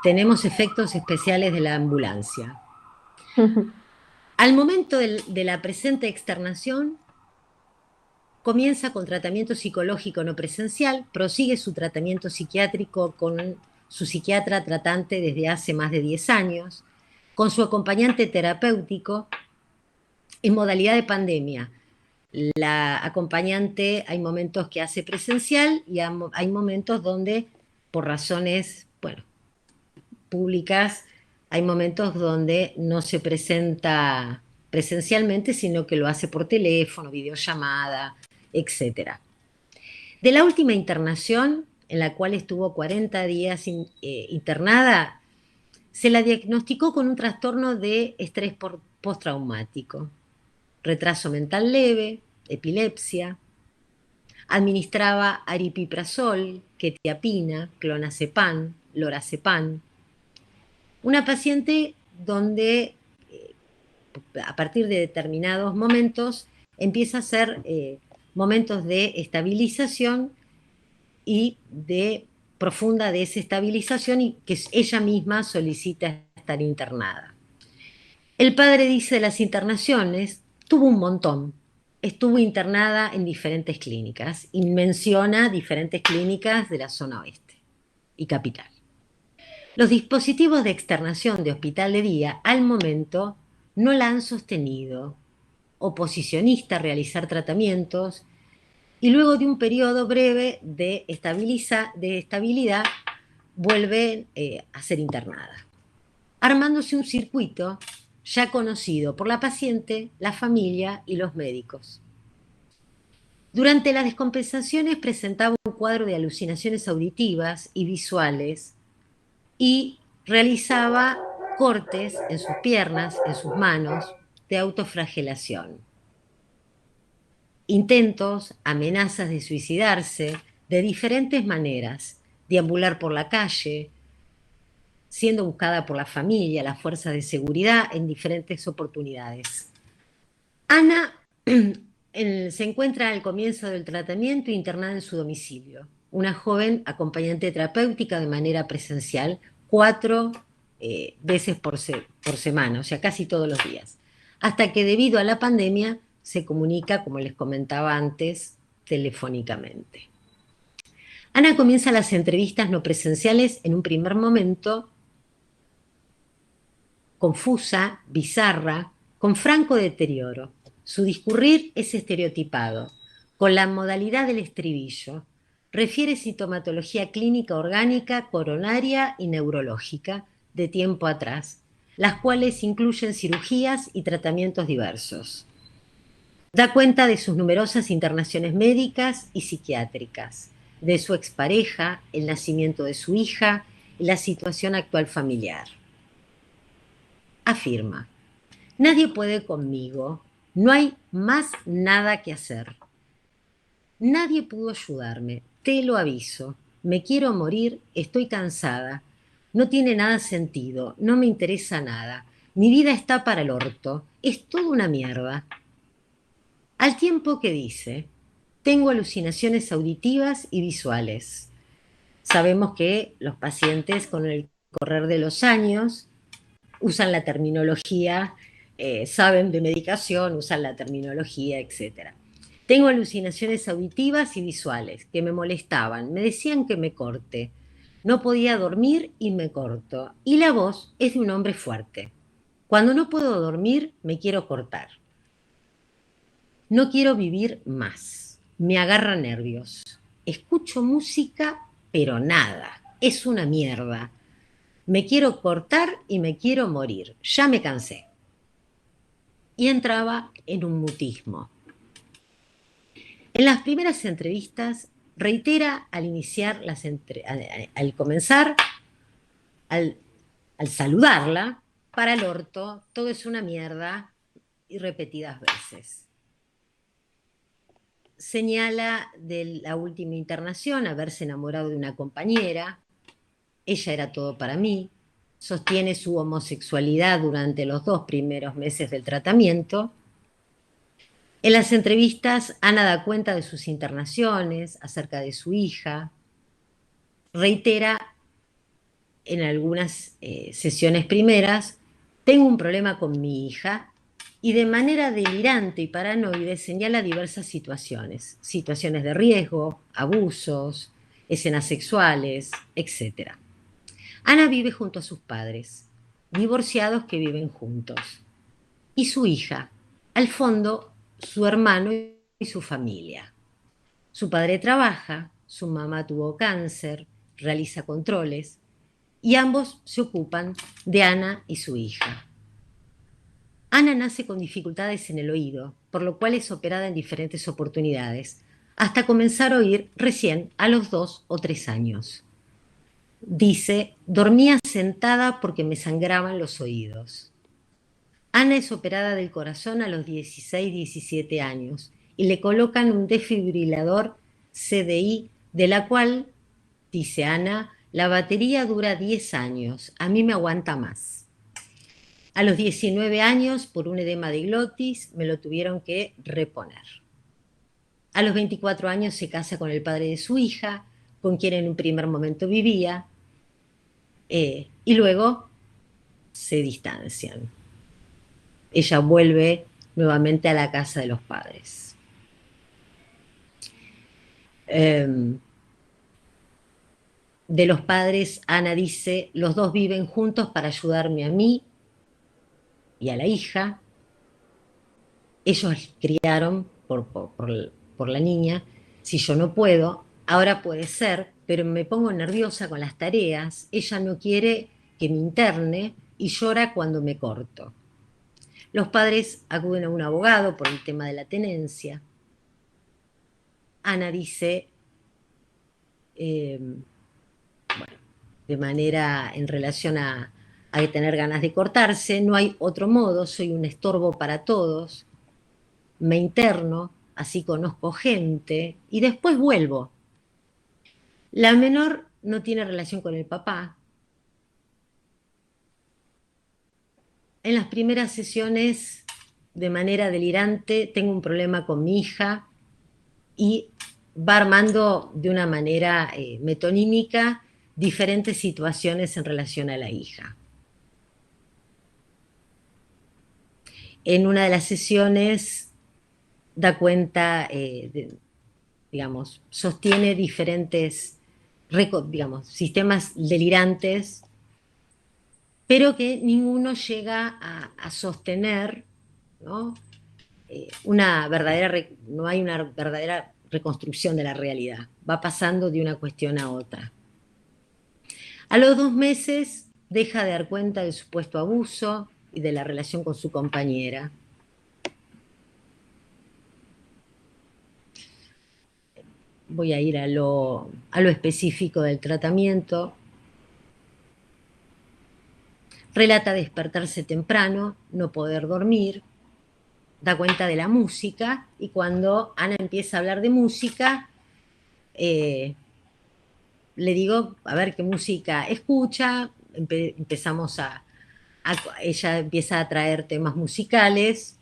tenemos efectos especiales de la ambulancia. Al momento de la presente externación, comienza con tratamiento psicológico no presencial, prosigue su tratamiento psiquiátrico con su psiquiatra tratante desde hace más de 10 años, con su acompañante terapéutico en modalidad de pandemia. La acompañante hay momentos que hace presencial y hay momentos donde, por razones, bueno, públicas, hay momentos donde no se presenta presencialmente, sino que lo hace por teléfono, videollamada, etc. De la última internación, en la cual estuvo 40 días internada, se la diagnosticó con un trastorno de estrés postraumático, retraso mental leve, epilepsia, administraba aripiprazol, quetiapina, clonazepam, lorazepam. Una paciente donde a partir de determinados momentos empieza a ser momentos de estabilización y de profunda desestabilización y que ella misma solicita estar internada. El padre dice de las internaciones, tuvo un montón. Estuvo internada en diferentes clínicas y menciona diferentes clínicas de la zona oeste y capital. Los dispositivos de externación de hospital de día al momento no la han sostenido. Oposicionista a realizar tratamientos y luego de un periodo breve de estabilidad vuelve a ser internada, armándose un circuito ya conocido por la paciente, la familia y los médicos. Durante las descompensaciones presentaba un cuadro de alucinaciones auditivas y visuales y realizaba cortes en sus piernas, en sus manos, de autoflagelación. Intentos, amenazas de suicidarse de diferentes maneras, deambular por la calle, siendo buscada por la familia, las fuerzas de seguridad en diferentes oportunidades. Ana se encuentra al comienzo del tratamiento internada en su domicilio, una joven acompañante terapéutica de manera presencial 4 veces por semana, o sea, casi todos los días, hasta que debido a la pandemia se comunica, como les comentaba antes, telefónicamente. Ana comienza las entrevistas no presenciales en un primer momento confusa, bizarra, con franco deterioro. Su discurrir es estereotipado, con la modalidad del estribillo. Refiere sintomatología clínica orgánica, coronaria y neurológica de tiempo atrás, las cuales incluyen cirugías y tratamientos diversos. Da cuenta de sus numerosas internaciones médicas y psiquiátricas, de su expareja, el nacimiento de su hija y la situación actual familiar. Afirma: nadie puede conmigo, no hay más nada que hacer. Nadie pudo ayudarme, te lo aviso. Me quiero morir, estoy cansada. No tiene nada sentido, no me interesa nada. Mi vida está para el orto, es toda una mierda. Al tiempo que dice, tengo alucinaciones auditivas y visuales. Sabemos que los pacientes con el correr de los años usan la terminología, saben de medicación, usan la terminología, etc. Tengo alucinaciones auditivas y visuales que me molestaban, me decían que me corte. No podía dormir y me corto. Y la voz es de un hombre fuerte. Cuando no puedo dormir, me quiero cortar. No quiero vivir más. Me agarra nervios. Escucho música, pero nada. Es una mierda. Me quiero cortar y me quiero morir. Ya me cansé. y entraba en un mutismo. En las primeras entrevistas reitera al iniciar al comenzar, al saludarla, para el orto, todo es una mierda, y repetidas veces. Señala de la última internación haberse enamorado de una compañera, ella era todo para mí, sostiene su homosexualidad durante los 2 primeros meses del tratamiento. En las entrevistas, Ana da cuenta de sus internaciones, acerca de su hija, reitera en algunas sesiones primeras, tengo un problema con mi hija, y de manera delirante y paranoide señala diversas situaciones de riesgo, abusos, escenas sexuales, etc. Ana vive junto a sus padres, divorciados que viven juntos, y su hija, al fondo, su hermano y su familia. Su padre trabaja, su mamá tuvo cáncer, realiza controles, y ambos se ocupan de Ana y su hija. Ana nace con dificultades en el oído, por lo cual es operada en diferentes oportunidades, hasta comenzar a oír recién a los 2 o 3 años. Dice, dormía sentada porque me sangraban los oídos. Ana es operada del corazón a los 16, 17 años y le colocan un desfibrilador CDI, de la cual, dice Ana, la batería dura 10 años, a mí me aguanta más. A los 19 años, por un edema de glotis, me lo tuvieron que reponer. A los 24 años se casa con el padre de su hija, con quien en un primer momento vivía, y luego se distancian. Ella vuelve nuevamente a la casa de los padres. De los padres, Ana dice, los dos viven juntos para ayudarme a mí y a la hija. Ellos criaron por la niña. Si yo no puedo, ahora puede ser, pero me pongo nerviosa con las tareas. Ella no quiere que me interne y llora cuando me corto. Los padres acuden a un abogado por el tema de la tenencia. Ana dice, de manera en relación a tener ganas de cortarse, no hay otro modo, soy un estorbo para todos, me interno, así conozco gente y después vuelvo. La menor no tiene relación con el papá. En las primeras sesiones, de manera delirante, tengo un problema con mi hija y va armando de una manera metonímica diferentes situaciones en relación a la hija. En una de las sesiones da cuenta, sostiene diferentes, sistemas delirantes, pero que ninguno llega a sostener, ¿no? No hay una verdadera reconstrucción de la realidad. Va pasando de una cuestión a otra. A los 2 meses deja de dar cuenta del supuesto abuso y de la relación con su compañera. Voy a ir a lo específico del tratamiento. Relata despertarse temprano, no poder dormir, da cuenta de la música, y cuando Ana empieza a hablar de música, le digo a ver qué música escucha, empezamos ella empieza a traer temas musicales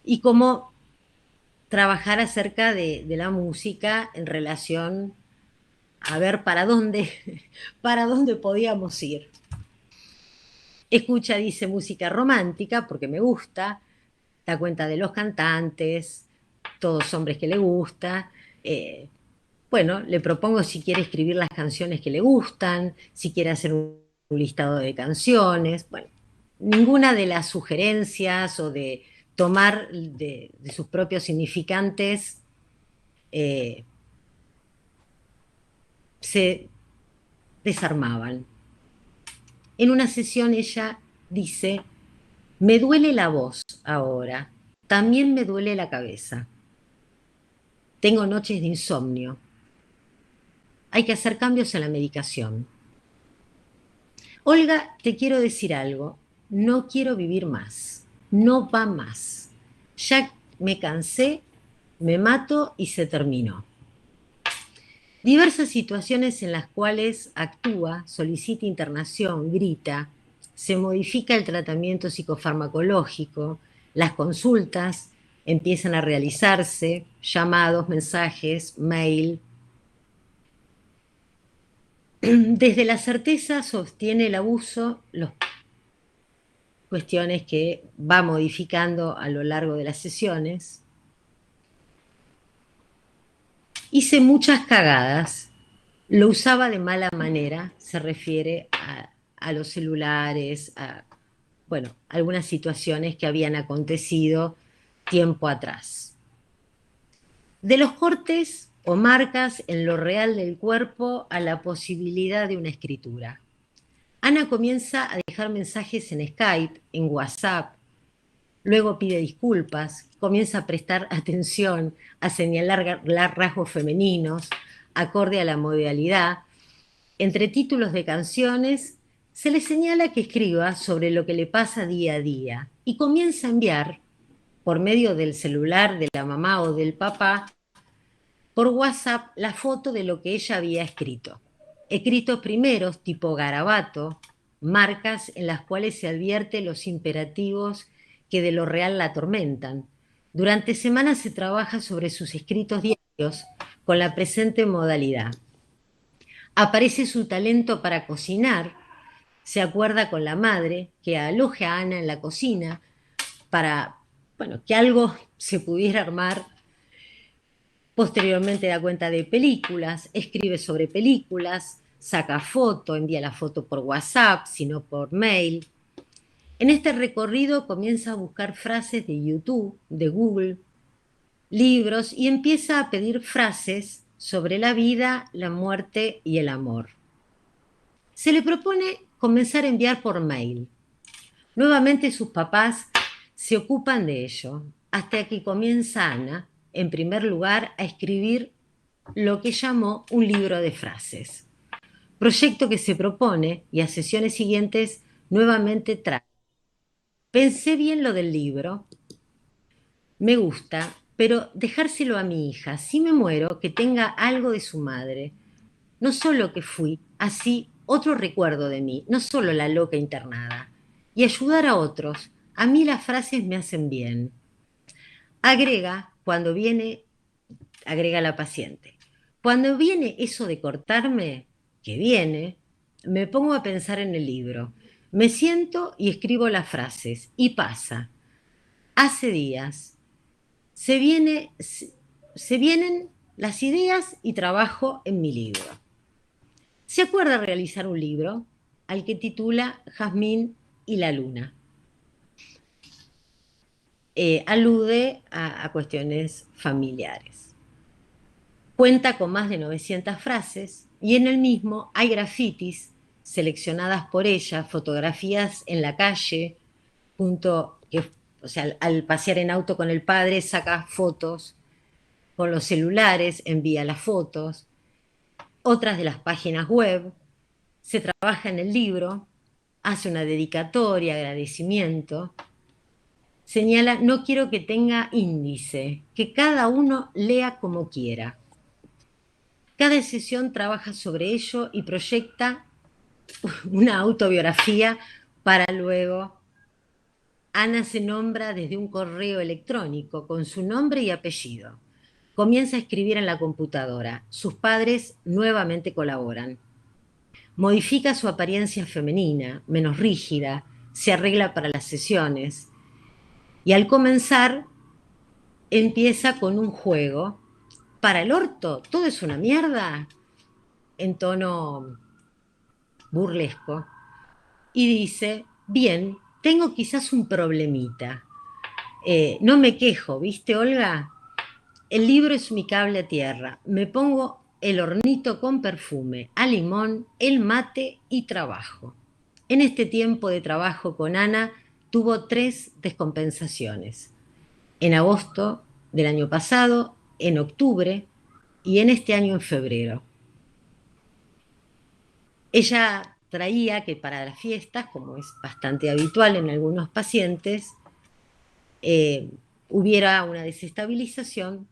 y cómo trabajar acerca de la música en relación a ver para dónde podíamos ir. Escucha, dice, música romántica porque me gusta, da cuenta de los cantantes, todos hombres que le gusta. Bueno, le propongo si quiere escribir las canciones que le gustan, si quiere hacer un listado de canciones. Bueno, ninguna de las sugerencias o de tomar de sus propios significantes se desarmaban. En una sesión ella dice, Me duele la voz ahora, también me duele la cabeza. Tengo noches de insomnio. Hay que hacer cambios en la medicación. Olga, te quiero decir algo. No quiero vivir más. No va más. Ya me cansé, me mato y se terminó. Diversas situaciones en las cuales actúa, solicita internación, grita, se modifica el tratamiento psicofarmacológico, las consultas empiezan a realizarse, llamados, mensajes, mail. Desde la certeza sostiene el abuso, las cuestiones que va modificando a lo largo de las sesiones. Hice muchas cagadas. Lo usaba de mala manera, se refiere a los celulares, a, bueno, algunas situaciones que habían acontecido tiempo atrás. De los cortes o marcas en lo real del cuerpo a la posibilidad de una escritura. Ana comienza a dejar mensajes en Skype, en WhatsApp, luego pide disculpas, comienza a prestar atención, a señalar rasgos femeninos, acorde a la modalidad. Entre títulos de canciones, se le señala que escriba sobre lo que le pasa día a día y comienza a enviar, por medio del celular de la mamá o del papá, por WhatsApp la foto de lo que ella había escrito. Escritos primeros, tipo garabato, marcas en las cuales se advierte los imperativos que de lo real la atormentan. Durante semanas se trabaja sobre sus escritos diarios con la presente modalidad. Aparece su talento para cocinar, se acuerda con la madre que aloje a Ana en la cocina para, bueno, que algo se pudiera armar. Posteriormente da cuenta de películas, escribe sobre películas, saca foto, envía la foto por WhatsApp, sino por mail. En este recorrido comienza a buscar frases de YouTube, de Google, libros y empieza a pedir frases sobre la vida, la muerte y el amor. Se le propone comenzar a enviar por mail. Nuevamente sus papás se ocupan de ello, hasta que comienza Ana, en primer lugar, a escribir lo que llamó un libro de frases. Proyecto que se propone y a sesiones siguientes nuevamente trae. Pensé bien lo del libro, me gusta, pero dejárselo a mi hija, si me muero, que tenga algo de su madre. No solo que fui, así otro recuerdo de mí, no solo la loca internada. Y ayudar a otros. A mí las frases me hacen bien. Agrega, agrega la paciente, cuando viene eso de cortarme, que viene, me pongo a pensar en el libro. Me siento y escribo las frases. Y pasa. Hace días. Se vienen las ideas y trabajo en mi libro. Se acuerda realizar un libro al que titula Jazmín y la luna. Alude a cuestiones familiares. Cuenta con más de 900 frases y en el mismo hay grafitis seleccionadas por ella, fotografías en la calle, o sea, al pasear en auto con el padre saca fotos, con los celulares envía las fotos, otras de las páginas web, se trabaja en el libro, hace una dedicatoria, agradecimiento, señala, no quiero que tenga índice, que cada uno lea como quiera. Cada sesión trabaja sobre ello y proyecta una autobiografía para luego. Ana se nombra desde un correo electrónico con su nombre y apellido. Comienza a escribir en la computadora. Sus padres nuevamente colaboran. Modifica su apariencia femenina, menos rígida, se arregla para las sesiones. Y al comenzar, empieza con un juego. Para el orto, todo es una mierda, en tono burlesco. Y dice, bien, tengo quizás un problemita. No me quejo, ¿viste, Olga? El libro es mi cable a tierra. Me pongo el hornito con perfume, a limón, el mate y trabajo. En este tiempo de trabajo con Ana, tuvo 3 descompensaciones. En agosto del año pasado, en octubre y en este año en febrero. Ella traía que para las fiestas, como es bastante habitual en algunos pacientes, hubiera una desestabilización,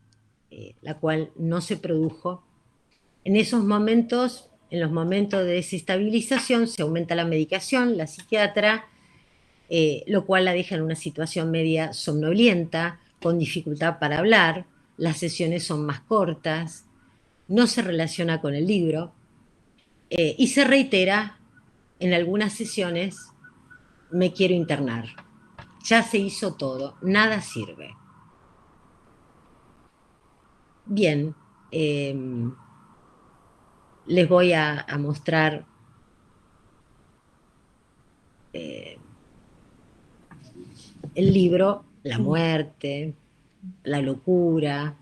la cual no se produjo. En esos momentos, en los momentos de desestabilización, se aumenta la medicación, la psiquiatra, lo cual la deja en una situación media somnolienta, con dificultad para hablar, las sesiones son más cortas, no se relaciona con el libro, y se reitera en algunas sesiones: me quiero internar, ya se hizo todo, nada sirve. Bien, les voy a mostrar el libro, La Sí. muerte, la locura.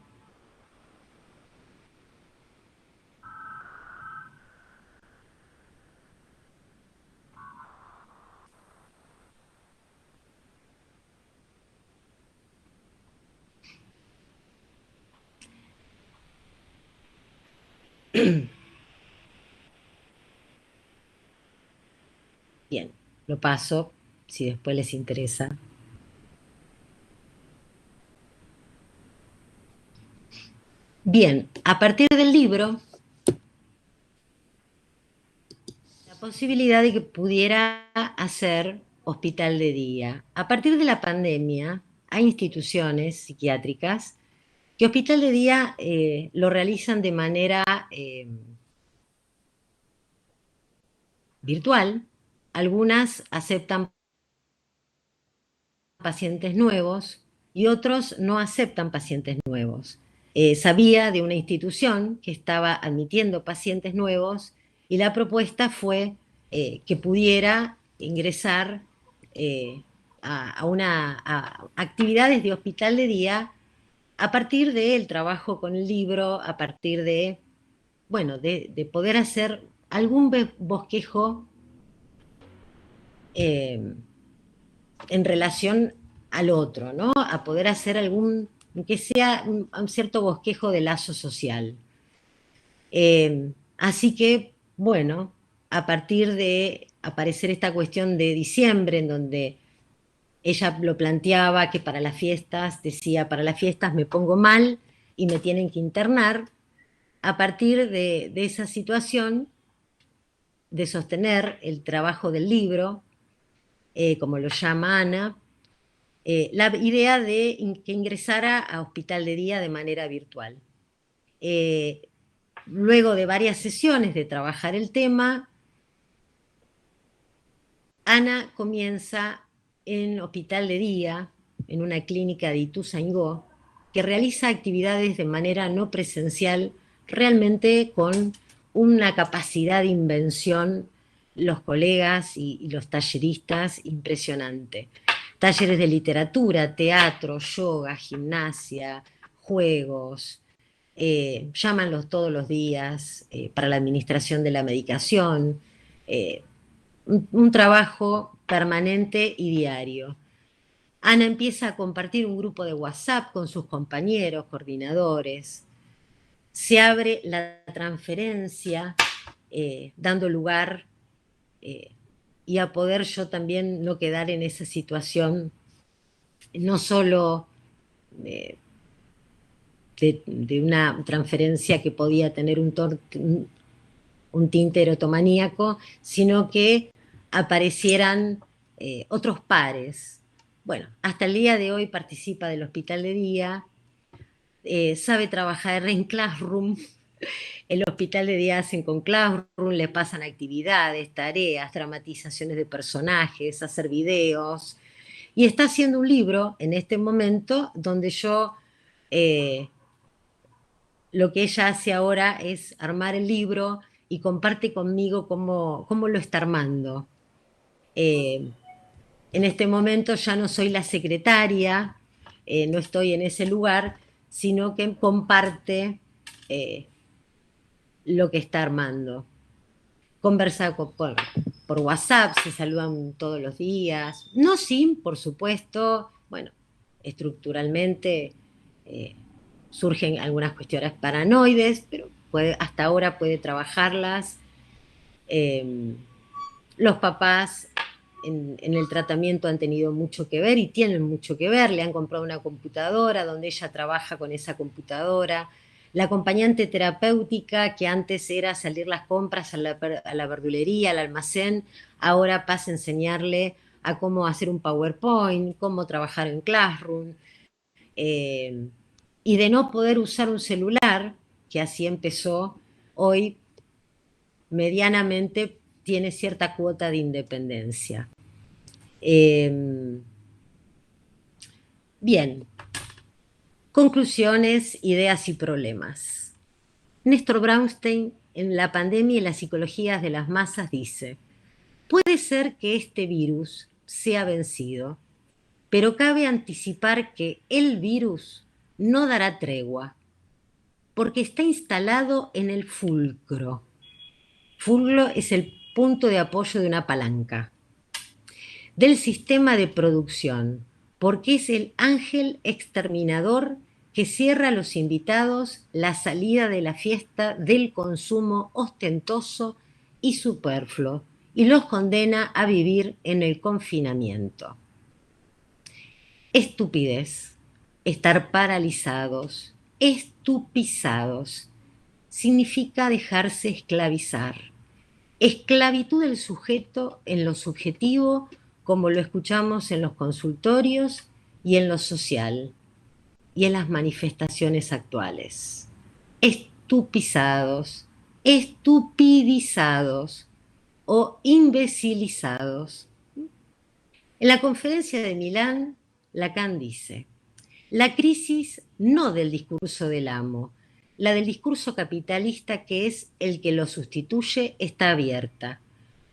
Bien, lo paso, si después les interesa. Bien, a partir del libro, la posibilidad de que pudiera hacer hospital de día. A partir de la pandemia, hay instituciones psiquiátricas que hospital de día lo realizan de manera virtual. Algunas aceptan pacientes nuevos y otros no aceptan pacientes nuevos. Sabía de una institución que estaba admitiendo pacientes nuevos y la propuesta fue que pudiera ingresar a actividades de hospital de día a partir del trabajo con el libro, a partir de, bueno, de poder hacer algún bosquejo en relación al otro, ¿no? A poder hacer algún, que sea un cierto bosquejo de lazo social. Así que, bueno, a partir de aparecer esta cuestión de diciembre, en donde ella lo planteaba que para las fiestas, decía, para las fiestas me pongo mal y me tienen que internar, a partir de esa situación de sostener el trabajo del libro, como lo llama Ana, la idea de que ingresara a hospital de día de manera virtual. Luego de varias sesiones de trabajar el tema, Ana comienza en hospital de día, en una clínica de Ituzaingó, que realiza actividades de manera no presencial, realmente con una capacidad de invención, los colegas y los talleristas, impresionante. Talleres de literatura, teatro, yoga, gimnasia, juegos, llámanlos todos los días para la administración de la medicación, un trabajo permanente y diario. Ana empieza a compartir un grupo de WhatsApp con sus compañeros, coordinadores. Se abre la transferencia, dando lugar y a poder yo también no quedar en esa situación, no solo de una transferencia que podía tener un tinte erotomaníaco, sino que aparecieran otros pares. Bueno, hasta el día de hoy participa del hospital de día, sabe trabajar en Classroom. El hospital de día hacen con Classroom, les pasan actividades, tareas, dramatizaciones de personajes, hacer videos. Y está haciendo un libro en este momento donde yo, lo que ella hace ahora es armar el libro y comparte conmigo cómo lo está armando. En este momento ya no soy la secretaria, no estoy en ese lugar, sino que comparte lo que está armando. Conversa con por WhatsApp, se saludan todos los días, no sin, por supuesto, bueno, estructuralmente surgen algunas cuestiones paranoides, pero hasta ahora puede trabajarlas. Los papás en el tratamiento han tenido mucho que ver y tienen mucho que ver, le han comprado una computadora donde ella trabaja con esa computadora. La acompañante terapéutica, que antes era salir las compras a la verdulería, al almacén, ahora pasa a enseñarle a cómo hacer un PowerPoint, cómo trabajar en Classroom, y de no poder usar un celular, que así empezó, hoy medianamente tiene cierta cuota de independencia. Bien, conclusiones, ideas y problemas. Néstor Brownstein, en La pandemia y las psicologías de las masas, dice: puede ser que este virus sea vencido, pero cabe anticipar que el virus no dará tregua, porque está instalado en el fulcro. Fulcro es el punto de apoyo de una palanca del sistema de producción, porque es el ángel exterminador que cierra a los invitados la salida de la fiesta del consumo ostentoso y superfluo y los condena a vivir en el confinamiento. Estupidez, estar paralizados, estupizados, significa dejarse esclavizar. Esclavitud del sujeto en lo subjetivo, como lo escuchamos en los consultorios y en lo social y en las manifestaciones actuales. Estupizados, estupidizados o imbecilizados. En la conferencia de Milán, Lacan dice: la crisis no del discurso del amo, la del discurso capitalista, que es el que lo sustituye, está abierta.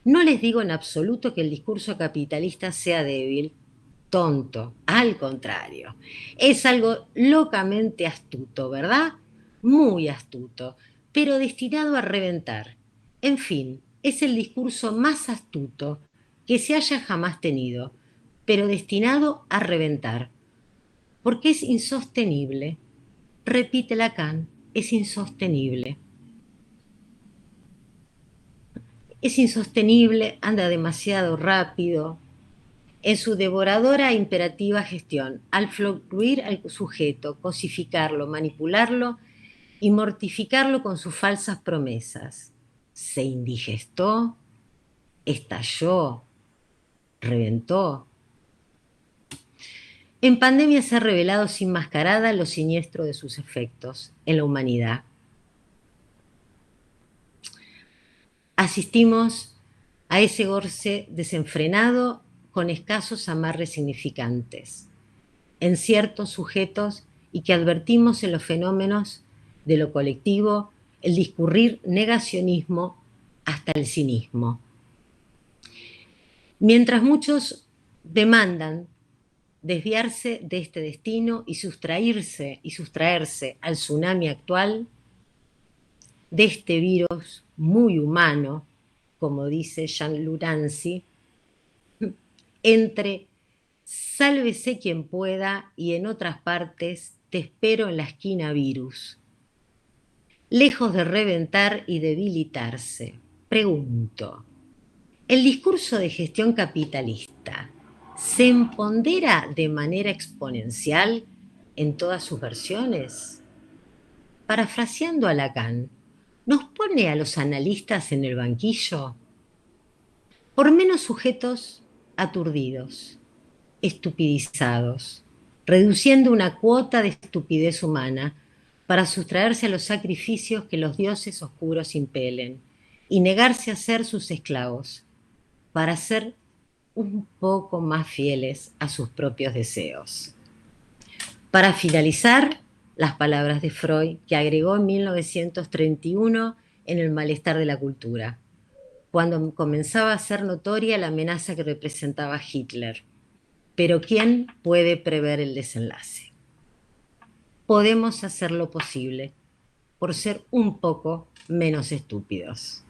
No les digo en absoluto que el discurso capitalista sea débil, tonto, al contrario. Es algo locamente astuto, ¿verdad? Muy astuto, pero destinado a reventar. En fin, es el discurso más astuto que se haya jamás tenido, pero destinado a reventar, porque es insostenible. Repite Lacan, es insostenible. Es insostenible, anda demasiado rápido. En su devoradora e imperativa gestión, al fluir al sujeto, cosificarlo, manipularlo y mortificarlo con sus falsas promesas, se indigestó, estalló, reventó. En pandemia se ha revelado sin mascarada lo siniestro de sus efectos en la humanidad. Asistimos a ese goce desenfrenado con escasos amarres significantes en ciertos sujetos y que advertimos en los fenómenos de lo colectivo, el discurrir negacionismo hasta el cinismo. Mientras muchos demandan desviarse de este destino y sustraerse al tsunami actual, de este virus muy humano, como dice Jean Lurancy, entre sálvese quien pueda y en otras partes te espero en la esquina virus. Lejos de reventar y debilitarse, pregunto, ¿el discurso de gestión capitalista se empodera de manera exponencial en todas sus versiones? Parafraseando a Lacan, ¿nos pone a los analistas en el banquillo? Por menos sujetos aturdidos, estupidizados, reduciendo una cuota de estupidez humana para sustraerse a los sacrificios que los dioses oscuros impelen y negarse a ser sus esclavos, para ser un poco más fieles a sus propios deseos. Para finalizar, las palabras de Freud, que agregó en 1931 en El malestar de la cultura, cuando comenzaba a ser notoria la amenaza que representaba Hitler. Pero ¿quién puede prever el desenlace? Podemos hacer lo posible por ser un poco menos estúpidos.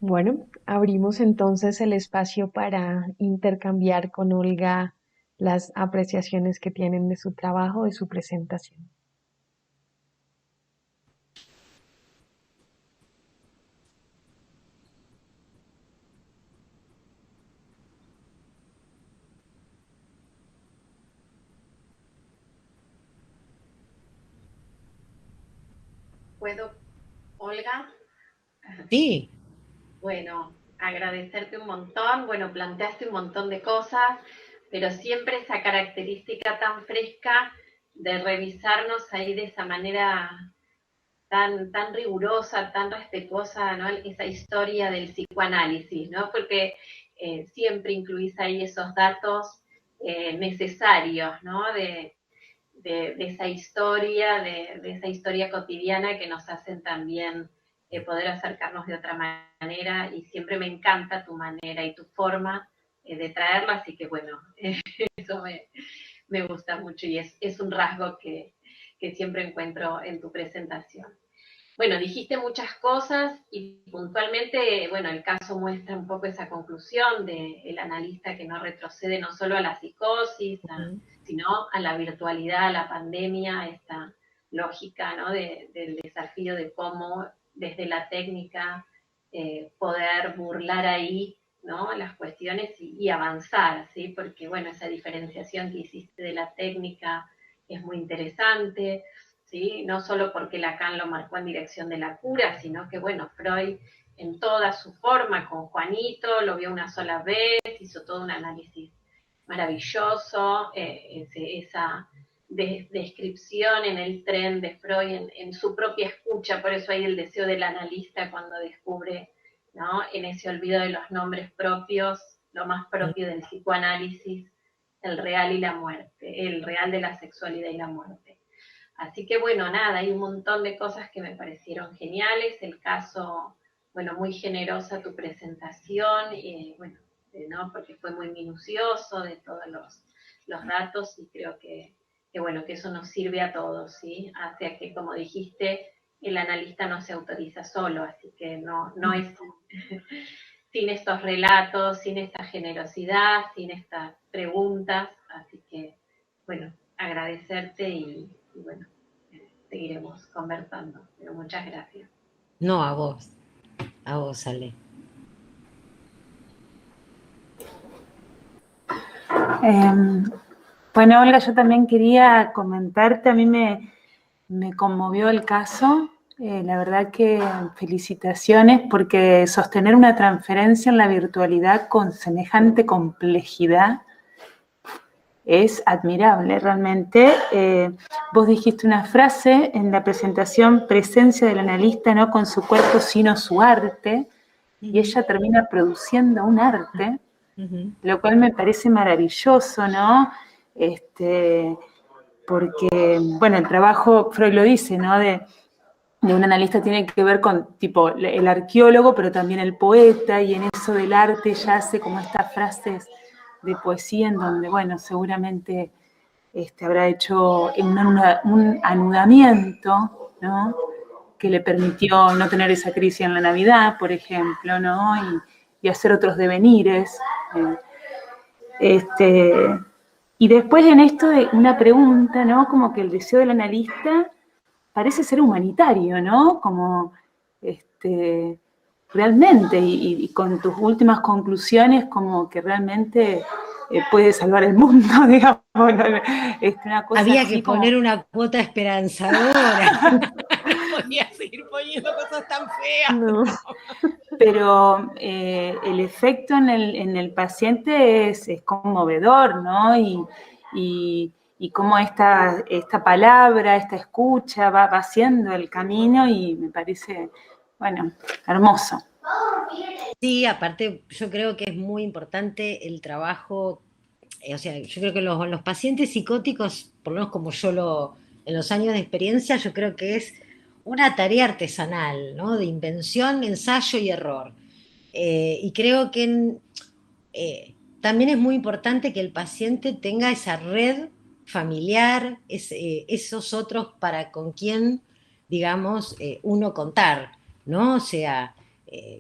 Bueno, abrimos entonces el espacio para intercambiar con Olga las apreciaciones que tienen de su trabajo, de su presentación. ¿Puedo, Olga? Sí. Bueno, agradecerte un montón. Bueno, planteaste un montón de cosas, pero siempre esa característica tan fresca de revisarnos ahí de esa manera tan rigurosa, tan respetuosa, ¿no? Esa historia del psicoanálisis, ¿no? Porque siempre incluís ahí esos datos necesarios, ¿no? De esa historia cotidiana que nos hacen también poder acercarnos de otra manera, y siempre me encanta tu manera y tu forma de traerla, así que bueno, eso me gusta mucho y es un rasgo que siempre encuentro en tu presentación. Bueno, dijiste muchas cosas y puntualmente, bueno, el caso muestra un poco esa conclusión del analista que no retrocede no solo a la psicosis, sino a la virtualidad, a la pandemia, a esta lógica, ¿no? Del desafío de cómo desde la técnica poder burlar ahí, ¿no? Las cuestiones y avanzar, ¿sí? Porque, bueno, esa diferenciación que hiciste de la técnica es muy interesante. ¿Sí? No solo porque Lacan lo marcó en dirección de la cura, sino que, bueno, Freud en toda su forma, con Juanito, lo vio una sola vez, hizo todo un análisis maravilloso, esa descripción en el tren de Freud, en su propia escucha, por eso hay el deseo del analista cuando descubre, ¿no? En ese olvido de los nombres propios, lo más propio del psicoanálisis, el real y la muerte, el real de la sexualidad y la muerte. Así que bueno, nada, hay un montón de cosas que me parecieron geniales. El caso, bueno, muy generosa tu presentación, bueno, ¿no? Porque fue muy minucioso de todos los datos, y creo bueno, que eso nos sirve a todos, ¿sí? Hacia que, como dijiste, el analista no se autoriza solo, así que no es sin estos relatos, sin esta generosidad, sin estas preguntas, así que, bueno, agradecerte y bueno, seguiremos conversando, pero muchas gracias. No, a vos, Ale. Bueno, Olga, yo también quería comentarte, a mí me conmovió el caso, la verdad que felicitaciones, porque sostener una transferencia en la virtualidad con semejante complejidad es admirable realmente. Vos dijiste una frase en la presentación, presencia del analista, ¿no? Con su cuerpo sino su arte, y ella termina produciendo un arte, lo cual me parece maravilloso, ¿no? Porque, bueno, el trabajo, Freud lo dice, ¿no? De un analista tiene que ver con, tipo, el arqueólogo, pero también el poeta, y en eso del arte ya hace como estas frases de poesía en donde, bueno, seguramente habrá hecho un anudamiento, ¿no? Que le permitió no tener esa crisis en la Navidad, por ejemplo, ¿no? Y hacer otros devenires. Y después en esto de una pregunta, ¿no? Como que el deseo del analista parece ser humanitario, ¿no? Como realmente, y con tus últimas conclusiones, como que realmente puede salvar el mundo, digamos. Una cosa Había así que poner como... una cuota esperanzadora. No podía seguir poniendo cosas tan feas. No. Pero el efecto en el paciente es conmovedor, ¿no? Y cómo esta palabra, esta escucha va haciendo el camino, y me parece, bueno, hermoso. Sí, aparte yo creo que es muy importante el trabajo, o sea, yo creo que los pacientes psicóticos, por lo menos como en los años de experiencia, yo creo que es una tarea artesanal, ¿no? De invención, ensayo y error. Y creo que también es muy importante que el paciente tenga esa red familiar, esos otros para con quien, digamos, uno contar, ¿no? O sea,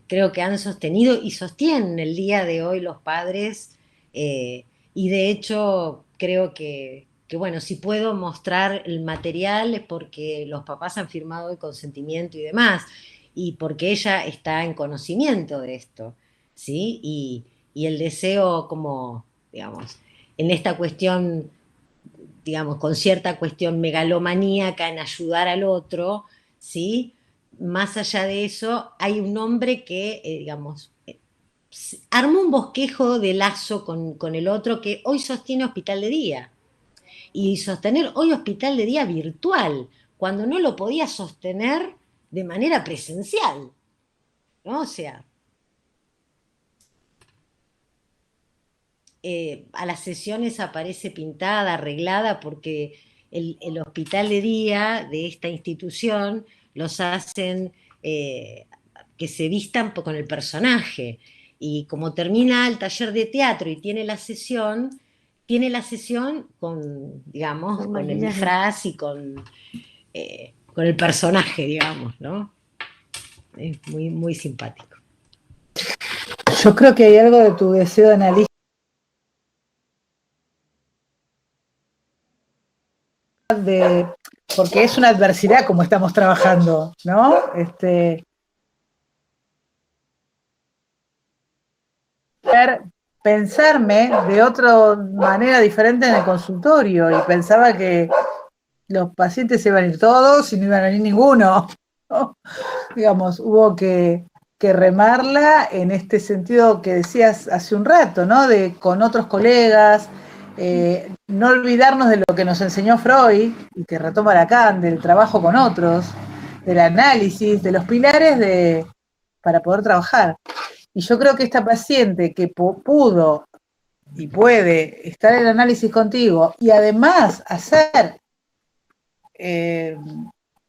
creo que han sostenido y sostienen el día de hoy los padres, y de hecho creo que, bueno, si puedo mostrar el material es porque los papás han firmado el consentimiento y demás, y porque ella está en conocimiento de esto, ¿sí? Y el deseo como, digamos, en esta cuestión, digamos, con cierta cuestión megalomaníaca en ayudar al otro, ¿sí? Más allá de eso, hay un hombre que, digamos, armó un bosquejo de lazo con el otro que hoy sostiene Hospital de Día. Y sostener hoy Hospital de Día virtual, cuando no lo podía sostener de manera presencial, ¿no? O sea, a las sesiones aparece pintada, arreglada, porque el Hospital de Día de esta institución los hacen que se vistan con el personaje. Y como termina el taller de teatro y tiene la sesión con, digamos, Con con el maquillaje. disfraz y con el personaje, digamos, ¿no? Es muy, muy simpático. Yo creo que hay algo de tu deseo de analista, porque es una adversidad como estamos trabajando, ¿no? Pensarme de otra manera diferente en el consultorio y pensaba que los pacientes se iban a ir todos y no iban a venir ninguno, ¿no? Digamos, hubo que remarla en este sentido que decías hace un rato, ¿no? De con otros colegas, no olvidarnos de lo que nos enseñó Freud y que retoma Lacan, del trabajo con otros, del análisis, de los pilares para poder trabajar. Y yo creo que esta paciente que pudo y puede estar en el análisis contigo y además hacer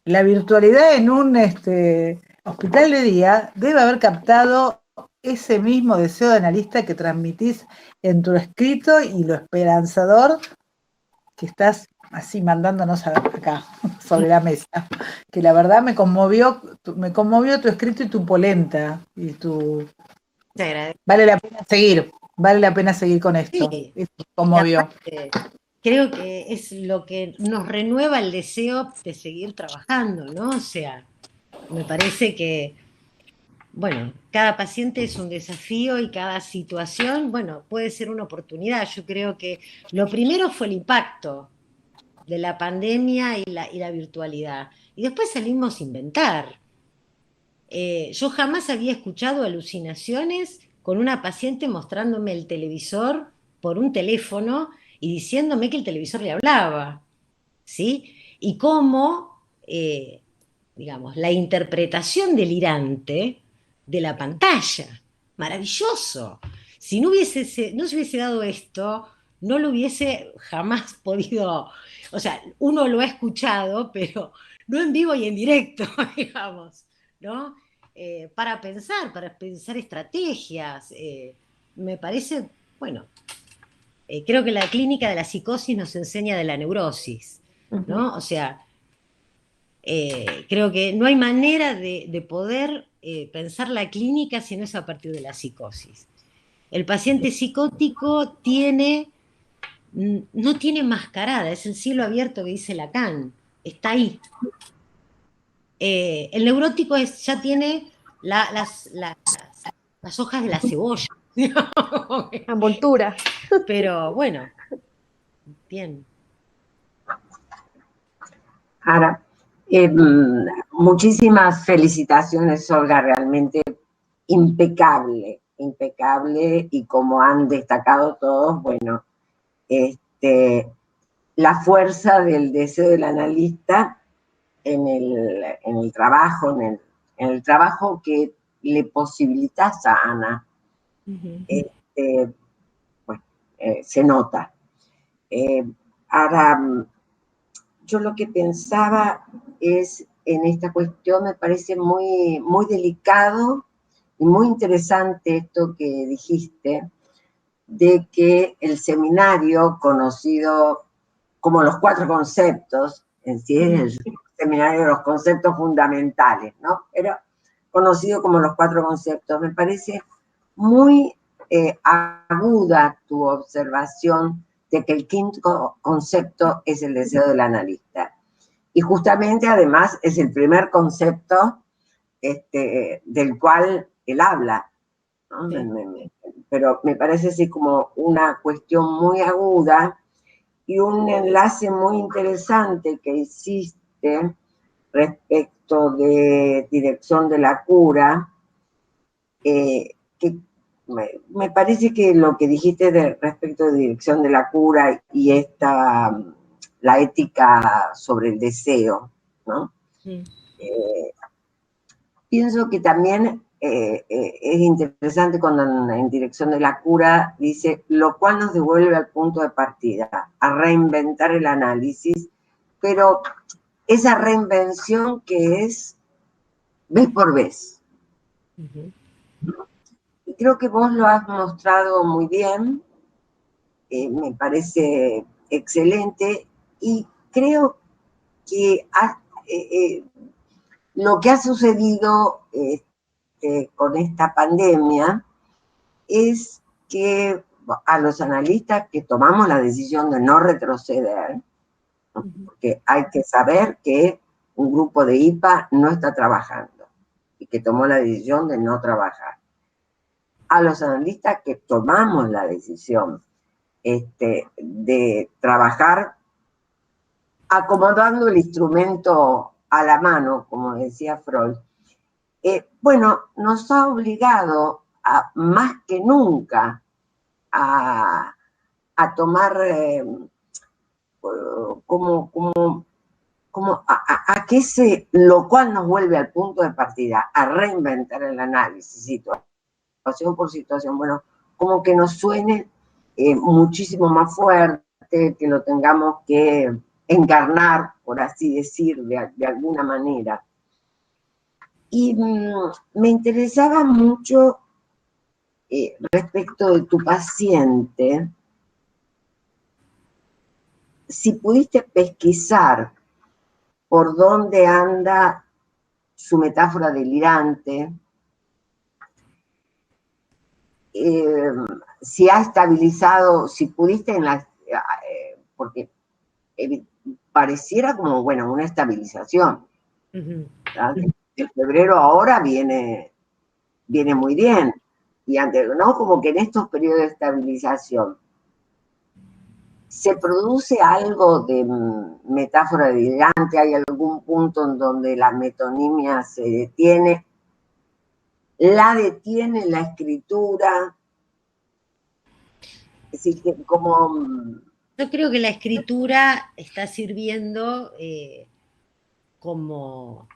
la virtualidad en un hospital de día, debe haber captado ese mismo deseo de analista que transmitís en tu escrito y lo esperanzador que estás así mandándonos acá sobre la mesa, que la verdad me conmovió tu escrito y tu polenta y tu... Te agradezco. Vale la pena seguir con esto. Sí. Esto me conmovió. Creo que es lo que nos renueva el deseo de seguir trabajando, ¿no? O sea, me parece que, bueno, cada paciente es un desafío y cada situación, bueno, puede ser una oportunidad. Yo creo que lo primero fue el impacto de la pandemia y la virtualidad. Y después salimos a inventar. Yo jamás había escuchado alucinaciones con una paciente mostrándome el televisor por un teléfono y diciéndome que el televisor le hablaba, ¿sí? Y cómo, digamos, la interpretación delirante de la pantalla. Maravilloso. Si no se hubiese dado esto, no lo hubiese jamás podido, o sea, uno lo ha escuchado, pero no en vivo y en directo, digamos, ¿no? Para pensar estrategias. Me parece, bueno, creo que la clínica de la psicosis nos enseña de la neurosis, ¿no? O sea, creo que no hay manera de poder pensar la clínica si no es a partir de la psicosis. El paciente psicótico no tiene mascarada, es el cielo abierto que dice Lacan, está ahí. El neurótico ya tiene las hojas de la cebolla. Envoltura. Pero bueno, bien. Ahora, muchísimas felicitaciones, Olga, realmente impecable, impecable, y como han destacado todos, bueno, la fuerza del deseo del analista en el trabajo, en el trabajo que le posibilitas a Ana. Bueno, se nota. Ahora, yo lo que pensaba es, en esta cuestión me parece muy, muy delicado y muy interesante esto que dijiste, de que el seminario, conocido como los 4 conceptos, en sí es el seminario de los conceptos fundamentales, ¿no? Pero conocido como los 4 conceptos. Me parece muy aguda tu observación de que el quinto concepto es el deseo del analista. Y justamente, además, es el primer concepto del cual él habla, ¿no? Sí. Pero me parece así como una cuestión muy aguda y un enlace muy interesante que hiciste respecto de dirección de la cura, que me parece que lo que dijiste respecto de dirección de la cura y la ética sobre el deseo, ¿no? Sí. Pienso que también es interesante cuando en dirección de la cura dice, lo cual nos devuelve al punto de partida, a reinventar el análisis, pero esa reinvención que es vez por vez. Uh-huh. Y creo que vos lo has mostrado muy bien, me parece excelente, y creo que lo que ha sucedido con esta pandemia es que a los analistas que tomamos la decisión de no retroceder, porque hay que saber que un grupo de IPA no está trabajando y que tomó la decisión de no trabajar. A los analistas que tomamos la decisión de trabajar acomodando el instrumento a la mano, como decía Freud, bueno, nos ha obligado más que nunca a tomar a que lo cual nos vuelve al punto de partida, a reinventar el análisis, situación por situación, bueno, como que nos suene muchísimo más fuerte, que lo tengamos que encarnar, por así decir, de alguna manera. Y me interesaba mucho respecto de tu paciente, si pudiste pesquisar por dónde anda su metáfora delirante, si ha estabilizado, si pudiste porque pareciera como, bueno, una estabilización. Uh-huh. El febrero ahora viene muy bien, y antes, ¿no? Como que en estos periodos de estabilización se produce algo de metáfora delirante, hay algún punto en donde la metonimia se detiene, la detiene la escritura, es decir, que como... Yo creo que la escritura está sirviendo como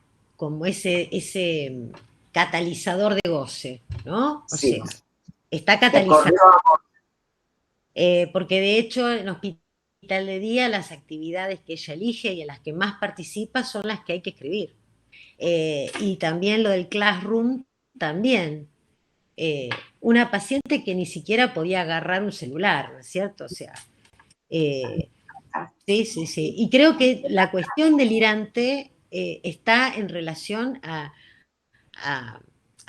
ese catalizador de goce, ¿no? O sí. sea, está catalizando. Porque de hecho en Hospital de Día las actividades que ella elige y en las que más participa son las que hay que escribir. Y también lo del classroom, también. Una paciente que ni siquiera podía agarrar un celular, ¿no es cierto? O sea, sí. Y creo que la cuestión delirante está en relación a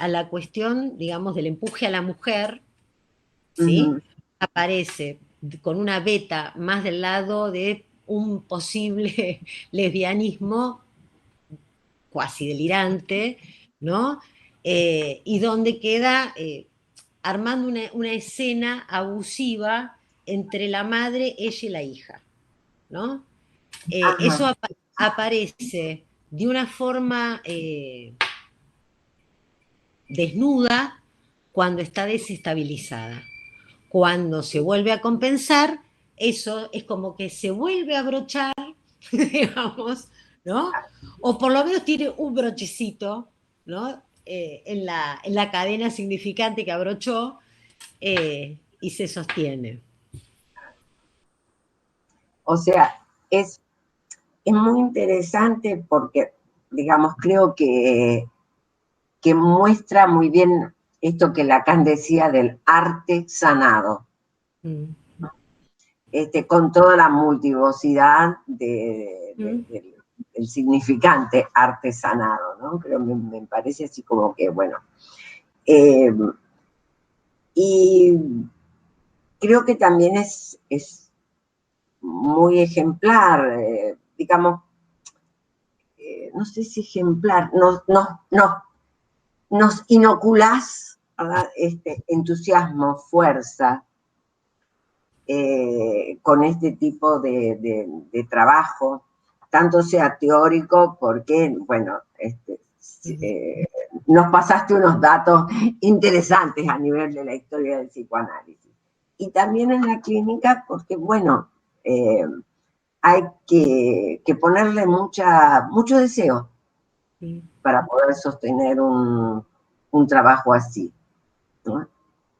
la cuestión, digamos, del empuje a la mujer, ¿sí? Uh-huh. Aparece con una beta más del lado de un posible lesbianismo cuasi delirante, ¿no? Y donde queda armando una escena abusiva entre la madre, ella y la hija, ¿no? Eso aparece de una forma desnuda cuando está desestabilizada. Cuando se vuelve a compensar, eso es como que se vuelve a abrochar, digamos, ¿no? O por lo menos tiene un brochecito, ¿no? En la cadena significante que abrochó y se sostiene. O sea, es muy interesante porque, digamos, creo que muestra muy bien esto que Lacan decía del arte sanado, con toda la multivocidad del el significante artesanado, ¿no? Pero me parece así como que, bueno. Y creo que también es muy ejemplar, digamos, no sé si ejemplar, nos inoculás, ¿verdad? Entusiasmo, fuerza, con este tipo de trabajo, tanto sea teórico, porque, bueno, nos pasaste unos datos interesantes a nivel de la historia del psicoanálisis. Y también en la clínica, porque, bueno, hay que ponerle mucho deseo para poder sostener un trabajo así, ¿no?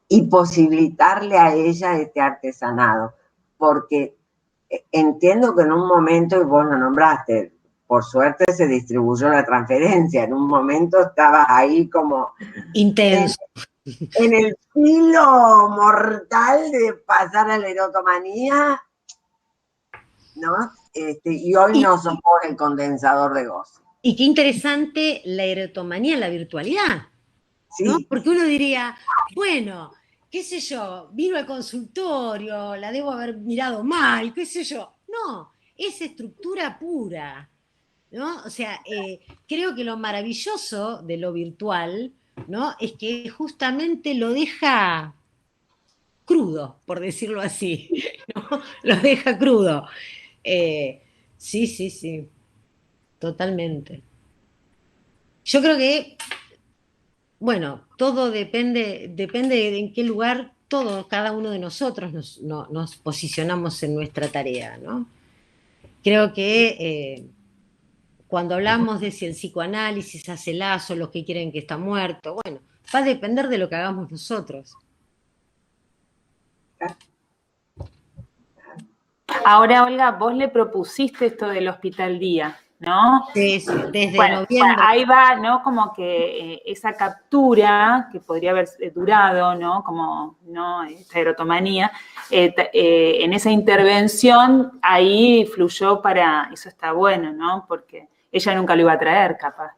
Y posibilitarle a ella este artesanado, porque entiendo que en un momento, y vos lo nombraste, por suerte se distribuyó la transferencia, en un momento estabas ahí como intenso. En el filo mortal de pasar a la erotomanía, ¿no? Y hoy no somos el condensador de gozo. Y qué interesante la erotomanía en la virtualidad, ¿no? Sí. Porque uno diría, bueno, qué sé yo, vino al consultorio, la debo haber mirado mal, qué sé yo. No, es estructura pura, ¿no? O sea, creo que lo maravilloso de lo virtual, ¿no? Es que justamente lo deja crudo, por decirlo así, ¿no? Lo deja crudo. Sí, sí, sí, totalmente. Yo creo que, bueno, todo depende de en qué lugar cada uno de nosotros nos posicionamos en nuestra tarea, ¿no? Creo que cuando hablamos de si el psicoanálisis hace lazo, los que quieren que está muerto, bueno, va a depender de lo que hagamos nosotros. Ahora, Olga, vos le propusiste esto del Hospital Día, ¿no? Sí, sí, desde bueno, noviembre. Ahí va, ¿no? Como que esa captura que podría haber durado, ¿no? Como, ¿no? Esta erotomanía, en esa intervención ahí fluyó eso está bueno, ¿no? Porque ella nunca lo iba a traer, capaz.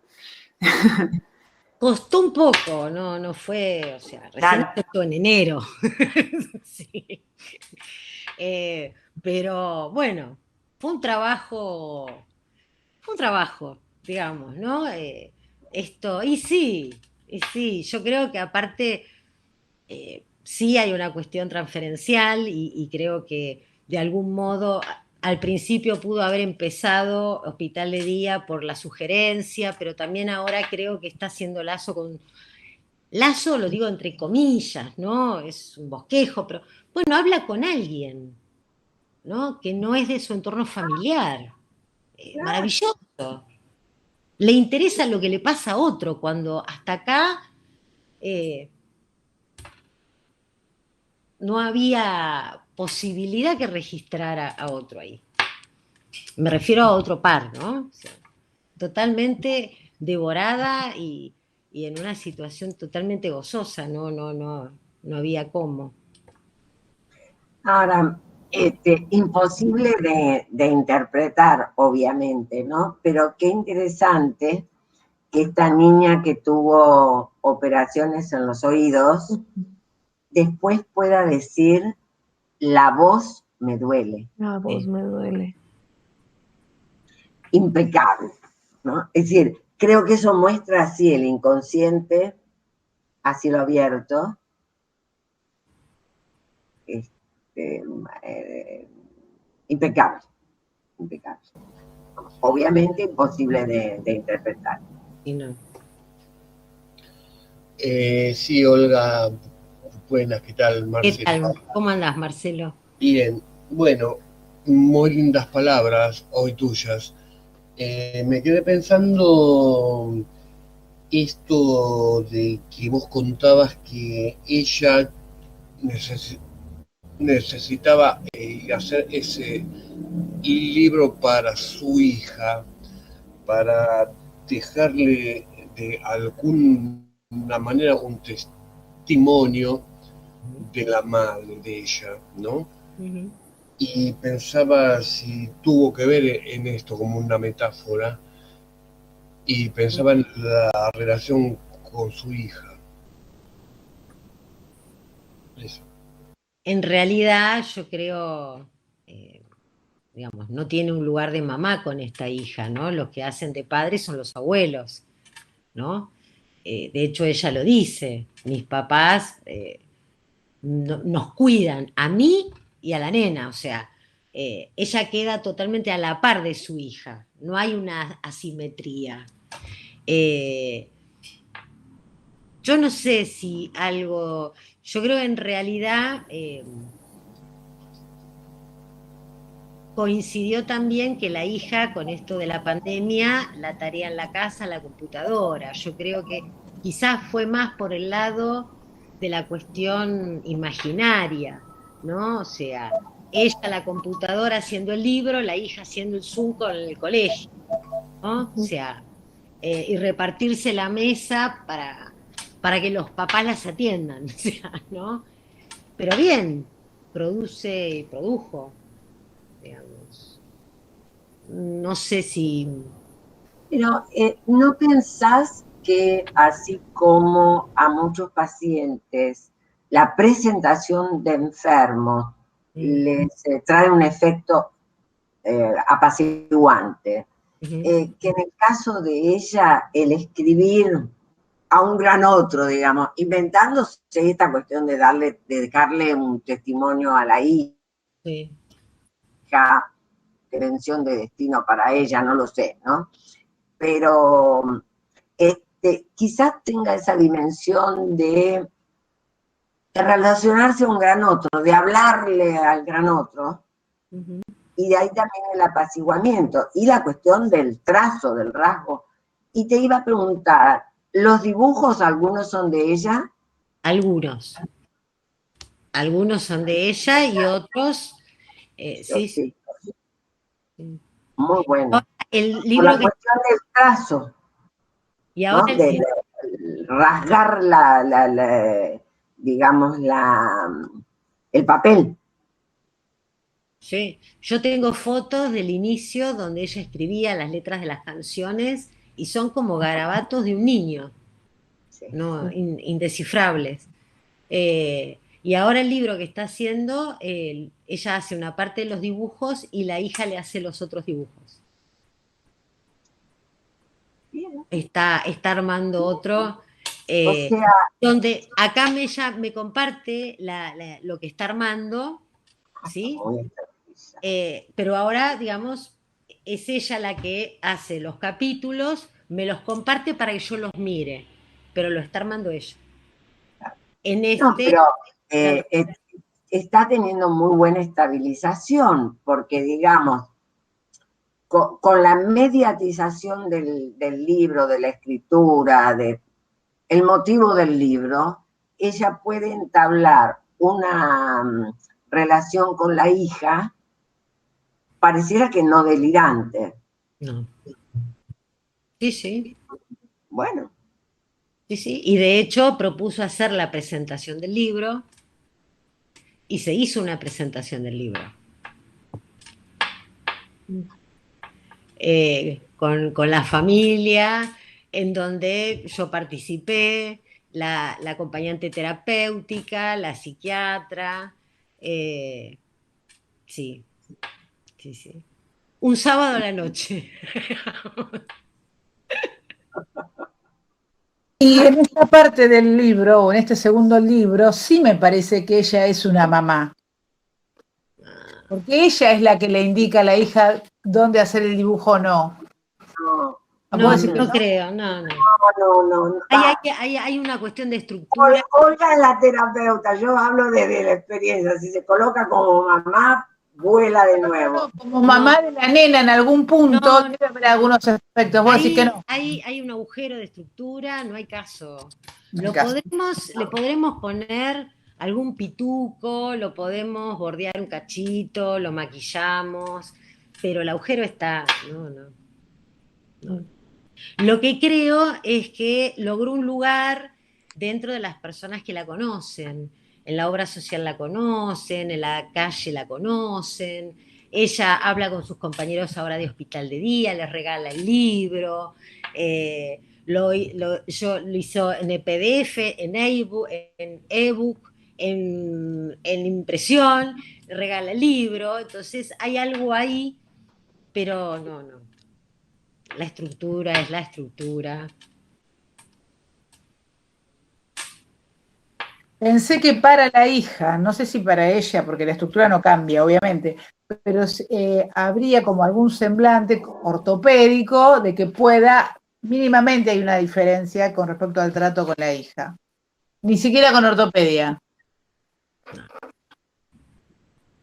Costó un poco, no fue, o sea, recién empezó en enero. Sí. Pero bueno, fue un trabajo, digamos, ¿no? Y sí, yo creo que aparte sí hay una cuestión transferencial y creo que de algún modo al principio pudo haber empezado Hospital de Día por la sugerencia, pero también ahora creo que está haciendo lazo lo digo entre comillas, ¿no? Es un bosquejo, pero bueno, habla con alguien, ¿no? Que no es de su entorno familiar. Maravilloso. Le interesa lo que le pasa a otro, cuando hasta acá no había posibilidad que registrara a otro ahí. Me refiero a otro par, ¿no? O sea, totalmente devorada y en una situación totalmente gozosa, no había cómo. Ahora, imposible de interpretar, obviamente, ¿no? Pero qué interesante que esta niña que tuvo operaciones en los oídos, después pueda decir, la voz me duele. La voz me duele. Impecable, ¿no? Es decir, creo que eso muestra así el inconsciente a cielo abierto, impecable, impecable. Obviamente imposible de interpretar. Y no. Sí, Olga, buenas, ¿qué tal, Marcelo? ¿Qué tal? ¿Cómo andás, Marcelo? Bien, bueno, muy lindas palabras hoy tuyas. Me quedé pensando esto de que vos contabas que ella necesitaba hacer ese libro para su hija, para dejarle de alguna manera un testimonio de la madre de ella, ¿no? Uh-huh. y pensaba si tuvo que ver en esto como una metáfora, y pensaba en la relación con su hija. Eso. En realidad, yo creo, digamos, no tiene un lugar de mamá con esta hija, ¿no? Los que hacen de padres son los abuelos, ¿no? De hecho, ella lo dice, mis papás nos cuidan a mí y a la nena, o sea, ella queda totalmente a la par de su hija, no hay una asimetría. Eh, yo no sé si algo, yo creo en realidad coincidió también que la hija con esto de la pandemia, la tarea en la casa, la computadora, yo creo que quizás fue más por el lado de la cuestión imaginaria, ¿no? O sea, ella la computadora haciendo el libro, la hija haciendo el Zoom con el colegio, ¿no? O sea, y repartirse la mesa para que los papás las atiendan, o sea, ¿no? Pero bien, produce y produjo, digamos. No sé si... Pero ¿no pensás que así como a muchos pacientes la presentación de enfermos les trae un efecto apaciguante, que en el caso de ella el escribir a un gran otro, digamos, inventándose esta cuestión de dejarle un testimonio a la hija, Sí. prevención de destino para ella, no lo sé, ¿no? Pero quizás tenga esa dimensión de relacionarse a un gran otro, de hablarle al gran otro, y de ahí también el apaciguamiento, y la cuestión del trazo, del rasgo. Y te iba a preguntar, ¿los dibujos algunos son de ella? Algunos. Algunos son de ella y otros... sí, Sí, sí. muy bueno. El Por la libro que... cuestión del trazo, Y ¿no? ahora De rasgar digamos, el papel. sí, yo tengo fotos del inicio donde ella escribía las letras de las canciones y son como garabatos de un niño, Sí. ¿no? Indescifrables. Y ahora el libro que está haciendo, ella hace una parte de los dibujos y la hija le hace los otros dibujos. Bien. Está armando otro, O sea, donde acá ella me comparte lo que está armando, ¿sí? Pero ahora, digamos, es ella la que hace los capítulos, me los comparte para que yo los mire, pero lo está armando ella. En no, este, pero claro, está teniendo muy buena estabilización, porque digamos, con la mediatización del libro, de la escritura, el motivo del libro, ella puede entablar una relación con la hija, pareciera que no delirante. no. Sí, sí, Bueno, sí, sí. Y de hecho propuso hacer la presentación del libro y se hizo una presentación del libro. Con la familia, en donde yo participé, la acompañante terapéutica, la psiquiatra, sí, sí, sí. Un sábado a la noche. Y en esta parte del libro, o en este segundo libro, sí me parece que ella es una mamá. Porque ella es la que le indica a la hija dónde hacer el dibujo o no. No, Decir que no no? creo, no, no. no. Hay una cuestión de estructura. Olga es la terapeuta, yo hablo desde la experiencia, si se coloca como mamá, vuela de nuevo. Como mamá de la nena en algún punto, No, debe haber algunos aspectos. Vos decís que no. hay un agujero de estructura, no hay caso. No hay caso. Le podremos poner algún pituco, lo podemos bordear un cachito, lo maquillamos, pero el agujero está. No, no, no. Lo que creo es que logró un lugar dentro de las personas que la conocen. en la obra social la conocen, en la calle la conocen. Ella habla con sus compañeros ahora de hospital de día, les regala el libro. Lo hizo en PDF, en ebook, en impresión, le regala el libro. Entonces hay algo ahí, pero no. La estructura es la estructura. Pensé que para la hija, no sé si para ella, porque la estructura no cambia, obviamente, pero habría como algún semblante ortopédico de que pueda, mínimamente hay una diferencia con respecto al trato con la hija. Ni siquiera con ortopedia.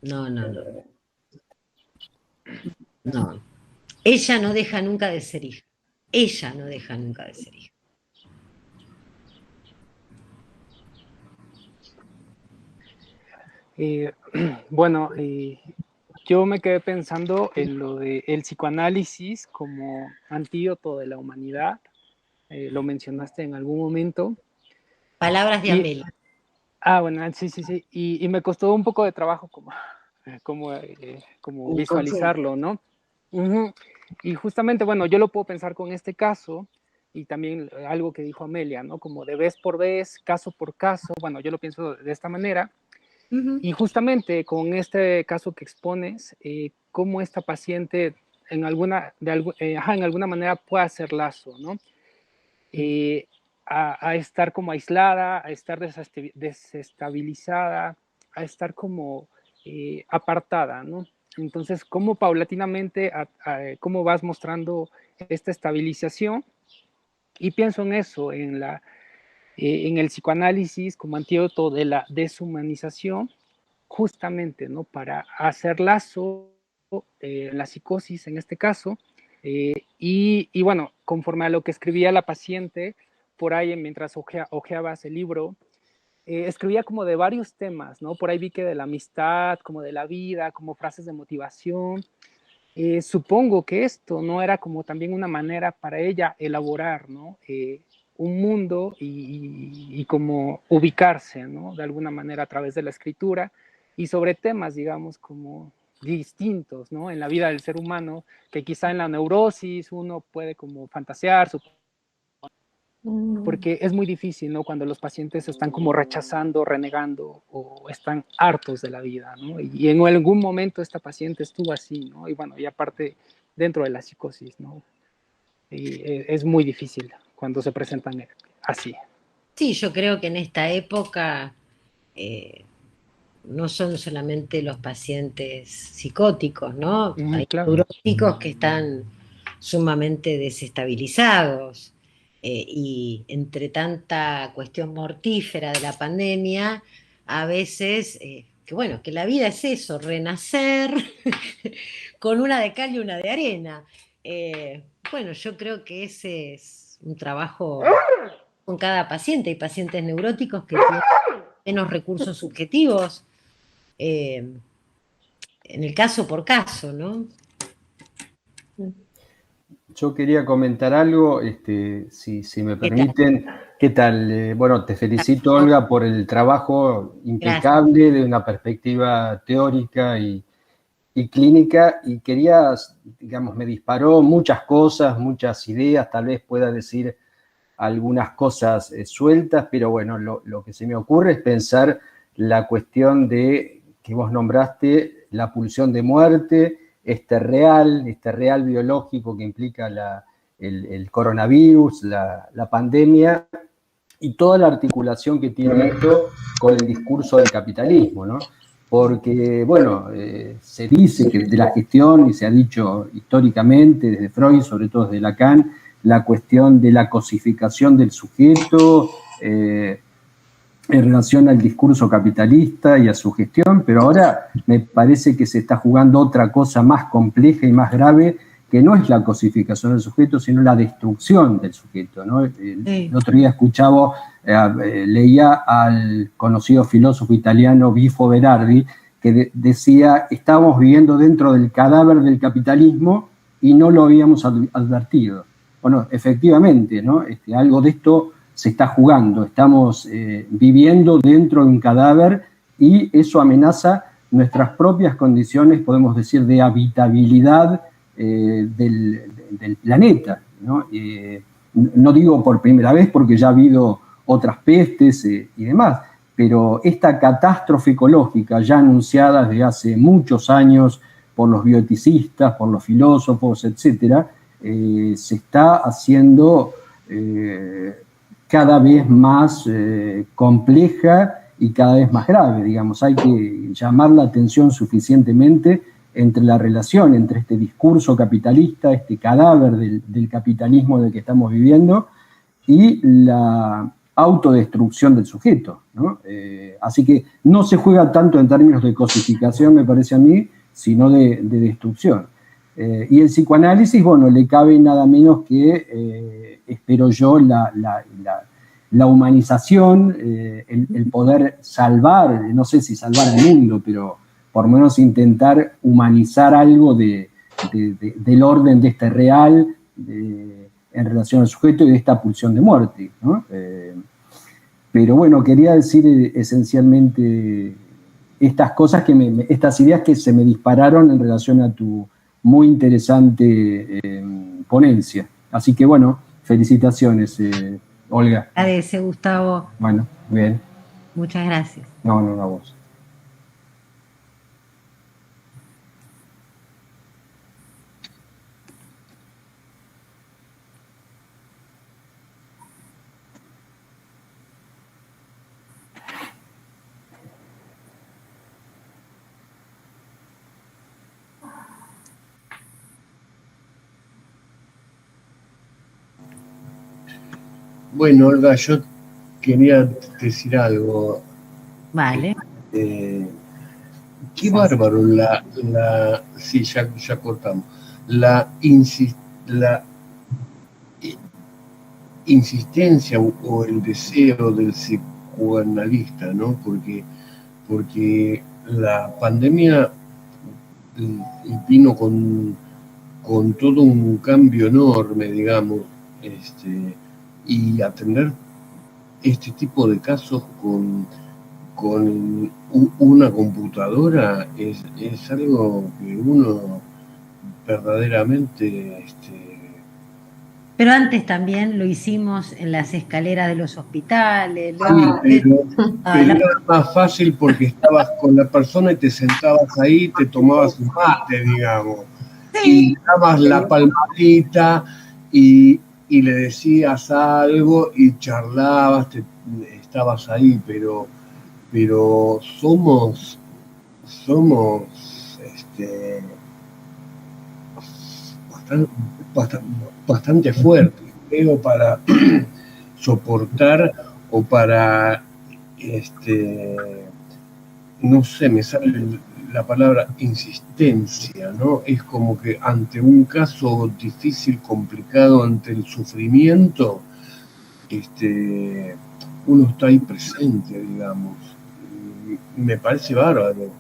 No. Ella no deja nunca de ser hija. Ella no deja nunca de ser hija. Bueno, yo me quedé pensando en lo del psicoanálisis como antídoto de la humanidad. Lo mencionaste en algún momento. Palabras de Amelia. Bueno, sí. Y me costó un poco de trabajo como visualizarlo, ¿no? Y justamente, bueno, yo lo puedo pensar con este caso y también algo que dijo Amelia, ¿no? Como de vez por vez, caso por caso. Bueno, yo lo pienso de esta manera. Y justamente con este caso que expones, cómo esta paciente en alguna manera puede hacer lazo, ¿no? A estar como aislada, a estar desestabilizada, a estar como apartada, ¿no? Entonces, cómo paulatinamente, cómo vas mostrando esta estabilización. Y pienso en eso, en el psicoanálisis como antídoto de la deshumanización, justamente, ¿no? Para hacer lazo, la psicosis en este caso, y bueno, conforme a lo que escribía la paciente, por ahí mientras hojeabas el libro, escribía como de varios temas, ¿no? Por ahí vi que de la amistad, como de la vida, como frases de motivación. Supongo que esto no era como también una manera para ella elaborar, ¿no? Un mundo y como ubicarse, ¿no? De alguna manera a través de la escritura y sobre temas, digamos, como distintos, ¿no? En la vida del ser humano, que quizá en la neurosis uno puede como fantasear, porque es muy difícil, ¿no? Cuando los pacientes están como rechazando, renegando o están hartos de la vida, ¿no? Y en algún momento esta paciente estuvo así, ¿no? Y bueno, y aparte dentro de la psicosis, ¿no? Y es muy difícil cuando se presentan así. Sí, yo creo que en esta época no son solamente los pacientes psicóticos, ¿no? Hay claro. neuróticos que están sumamente desestabilizados. Y entre tanta cuestión mortífera de la pandemia, a veces, que la vida es eso, renacer con una de cal y una de arena. Bueno, yo creo que ese es un trabajo con cada paciente. Hay pacientes neuróticos que tienen menos recursos subjetivos, en el caso por caso, ¿no? Yo quería comentar algo, si me permiten. ¿Qué tal? Bueno, te felicito, Olga, por el trabajo impecable de una perspectiva teórica y clínica, y quería, digamos, me disparó muchas cosas, muchas ideas, tal vez pueda decir algunas cosas sueltas, pero bueno, lo que se me ocurre es pensar la cuestión de que vos nombraste, la pulsión de muerte, este real biológico que implica el coronavirus, la pandemia, y toda la articulación que tiene esto con el discurso del capitalismo, ¿no? Porque, bueno, se dice que de la gestión, y se ha dicho históricamente desde Freud, sobre todo desde Lacan, la cuestión de la cosificación del sujeto en relación al discurso capitalista y a su gestión, pero ahora me parece que se está jugando otra cosa más compleja y más grave, que no es la cosificación del sujeto, sino la destrucción del sujeto, ¿no? El otro día leía al conocido filósofo italiano Bifo Berardi, que decía, estamos viviendo dentro del cadáver del capitalismo y no lo habíamos advertido. Bueno, efectivamente, ¿no? Algo de esto se está jugando. Estamos viviendo dentro de un cadáver y eso amenaza nuestras propias condiciones, podemos decir, de habitabilidad del planeta, ¿no? No digo por primera vez porque ya ha habido otras pestes y demás, pero esta catástrofe ecológica ya anunciada desde hace muchos años por los bioeticistas, por los filósofos, etcétera, se está haciendo cada vez más compleja y cada vez más grave, digamos. Hay que llamar la atención suficientemente entre la relación entre este discurso capitalista, este cadáver del capitalismo del que estamos viviendo, y la autodestrucción del sujeto, ¿no? Así que no se juega tanto en términos de cosificación, me parece a mí, sino de destrucción. Y el psicoanálisis, bueno, le cabe nada menos que, espero yo, la humanización, el poder salvar, no sé si salvar el mundo, pero por lo menos intentar humanizar algo del orden de este real en relación al sujeto y de esta pulsión de muerte, ¿no? Pero bueno, quería decir esencialmente estas cosas, estas ideas que se me dispararon en relación a tu muy interesante ponencia. Así que bueno, felicitaciones, Olga. Agradece, Gustavo. Bueno, bien. Muchas gracias. No, a vos. Bueno, Olga, yo quería decir algo. Vale. Qué bárbaro sí, ya cortamos. La insistencia o el deseo del psicoanalista, ¿no? Porque la pandemia vino con todo un cambio enorme, digamos, y atender este tipo de casos con una computadora es algo que uno verdaderamente... Pero antes también lo hicimos en las escaleras de los hospitales. Sí, pero era más fácil porque estabas con la persona y te sentabas ahí, te tomabas un mate, digamos, y dabas la palmadita y le decías algo y charlabas, estabas ahí, pero somos bastante fuertes, creo, para soportar o para, no sé, me sale la palabra insistencia, ¿no? Es como que ante un caso difícil, complicado, ante el sufrimiento, uno está ahí presente, digamos. Me parece bárbaro,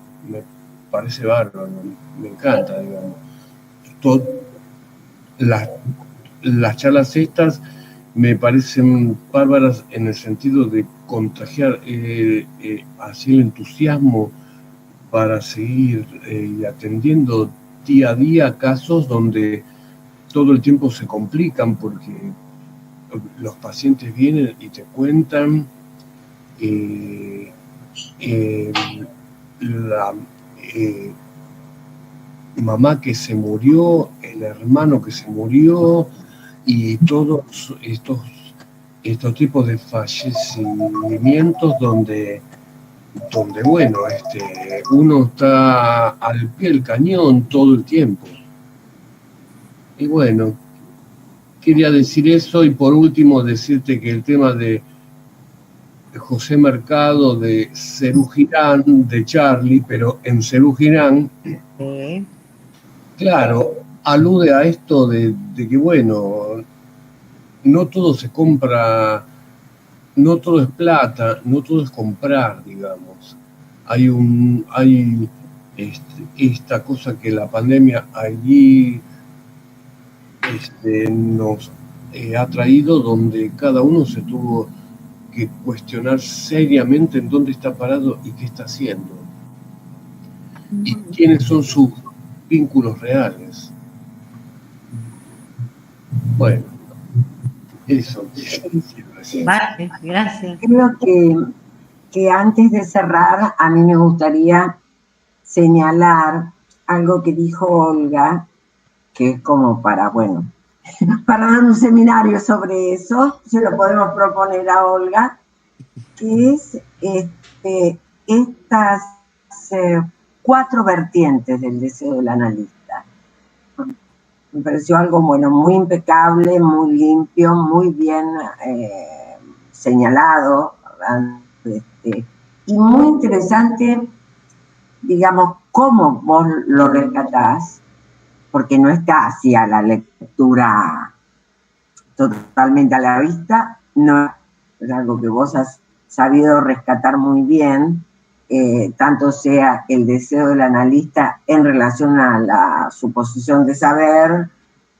me encanta, digamos. Las charlas estas me parecen bárbaras en el sentido de contagiar así el entusiasmo para seguir atendiendo día a día casos donde todo el tiempo se complican porque los pacientes vienen y te cuentan la mamá que se murió, el hermano que se murió y todos estos tipos de fallecimientos donde bueno, uno está al pie del cañón todo el tiempo. Y bueno, quería decir eso y por último decirte que el tema de José Mercado de Serú Girán, de Charlie, pero en Serú Girán, claro, alude a esto de que bueno, no todo se compra, no todo es plata, no todo es comprar, digamos. Hay esta cosa que la pandemia allí nos ha traído, donde cada uno se tuvo que cuestionar seriamente en dónde está parado y qué está haciendo. Y quiénes son sus vínculos reales. Bueno, eso. Vale, gracias. Creo que antes de cerrar, a mí me gustaría señalar algo que dijo Olga, que es como para dar un seminario sobre eso, se lo podemos proponer a Olga, que es estas 4 vertientes del deseo del analista. Me pareció algo muy impecable, muy limpio, muy bien señalado, ¿verdad? Y muy interesante, digamos, cómo vos lo rescatás, porque no está así a la lectura totalmente a la vista, no es algo que vos has sabido rescatar muy bien, tanto sea el deseo del analista en relación a la suposición de saber,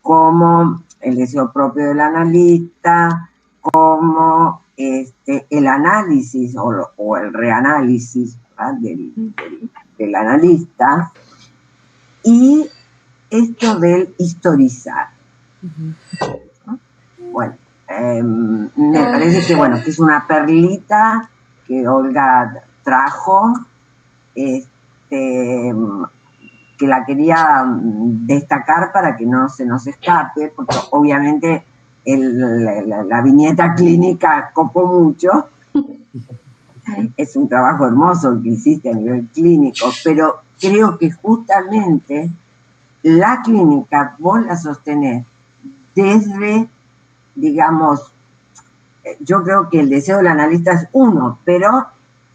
como el deseo propio del analista, como el análisis o el reanálisis, ¿verdad? del analista, y esto del historizar. Bueno, me parece que es una perlita que Olga trajo, que la quería destacar para que no se nos escape, porque obviamente la viñeta clínica copó mucho. Es un trabajo hermoso que hiciste a nivel clínico, pero creo que justamente la clínica vos la sostenés desde, digamos, yo creo que el deseo del analista es uno, pero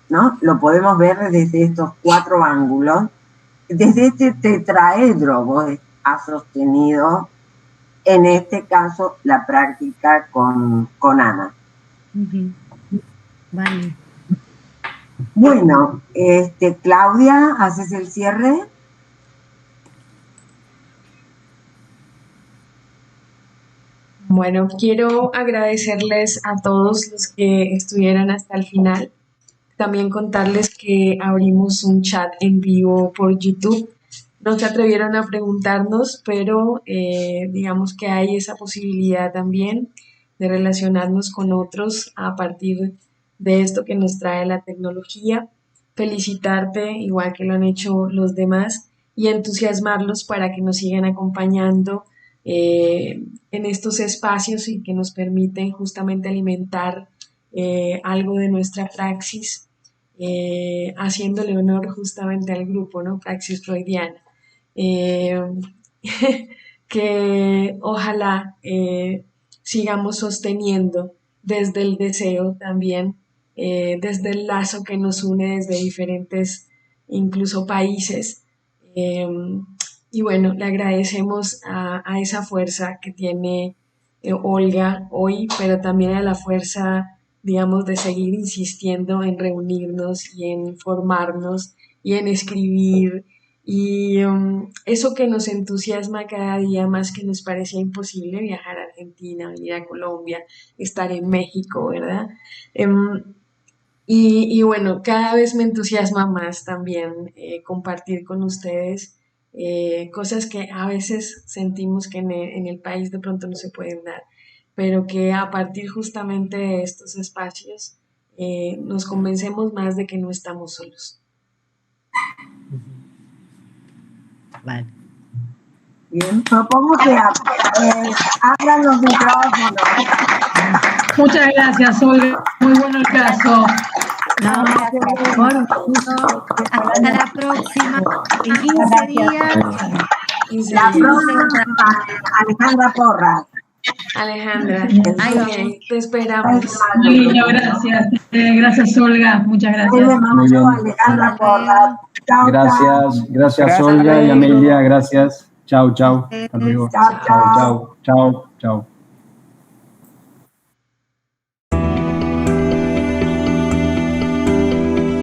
¿no? Lo podemos ver desde estos 4 ángulos. Desde este tetraedro vos has sostenido, en este caso, la práctica con Ana. Vale. Bueno, Claudia, ¿haces el cierre? Bueno, quiero agradecerles a todos los que estuvieron hasta el final. También contarles que abrimos un chat en vivo por YouTube. No se atrevieron a preguntarnos, pero digamos que hay esa posibilidad también de relacionarnos con otros a partir de esto que nos trae la tecnología. Felicitarte, igual que lo han hecho los demás, y entusiasmarlos para que nos sigan acompañando en estos espacios y que nos permiten justamente alimentar algo de nuestra praxis, haciéndole honor justamente al grupo, ¿no? Praxis freudiana. Que ojalá sigamos sosteniendo desde el deseo también, desde el lazo que nos une desde diferentes, incluso países. Y bueno, le agradecemos a esa fuerza que tiene Olga hoy, pero también a la fuerza, digamos, de seguir insistiendo en reunirnos y en formarnos y en escribir. Y eso que nos entusiasma cada día más, que nos parecía imposible viajar a Argentina, venir a Colombia, estar en México, ¿verdad? Y bueno, cada vez me entusiasma más también compartir con ustedes cosas que a veces sentimos que en el país de pronto no se pueden dar, pero que a partir justamente de estos espacios nos convencemos más de que no estamos solos. Vale. Bien, propongo que abran los micrófonos. Muchas gracias, Olga. Muy bueno el caso. No, por favor, hasta la próxima, en 15 días. La próxima, Alejandra Porras. Alejandra, Ay, te esperamos. Muy bien, gracias. Gracias, Olga. Muchas gracias. Muy bien. Alejandra Porras. Chao, Gracias Olga y Amelia, gracias. Chao. Hasta luego. Chao. Chao.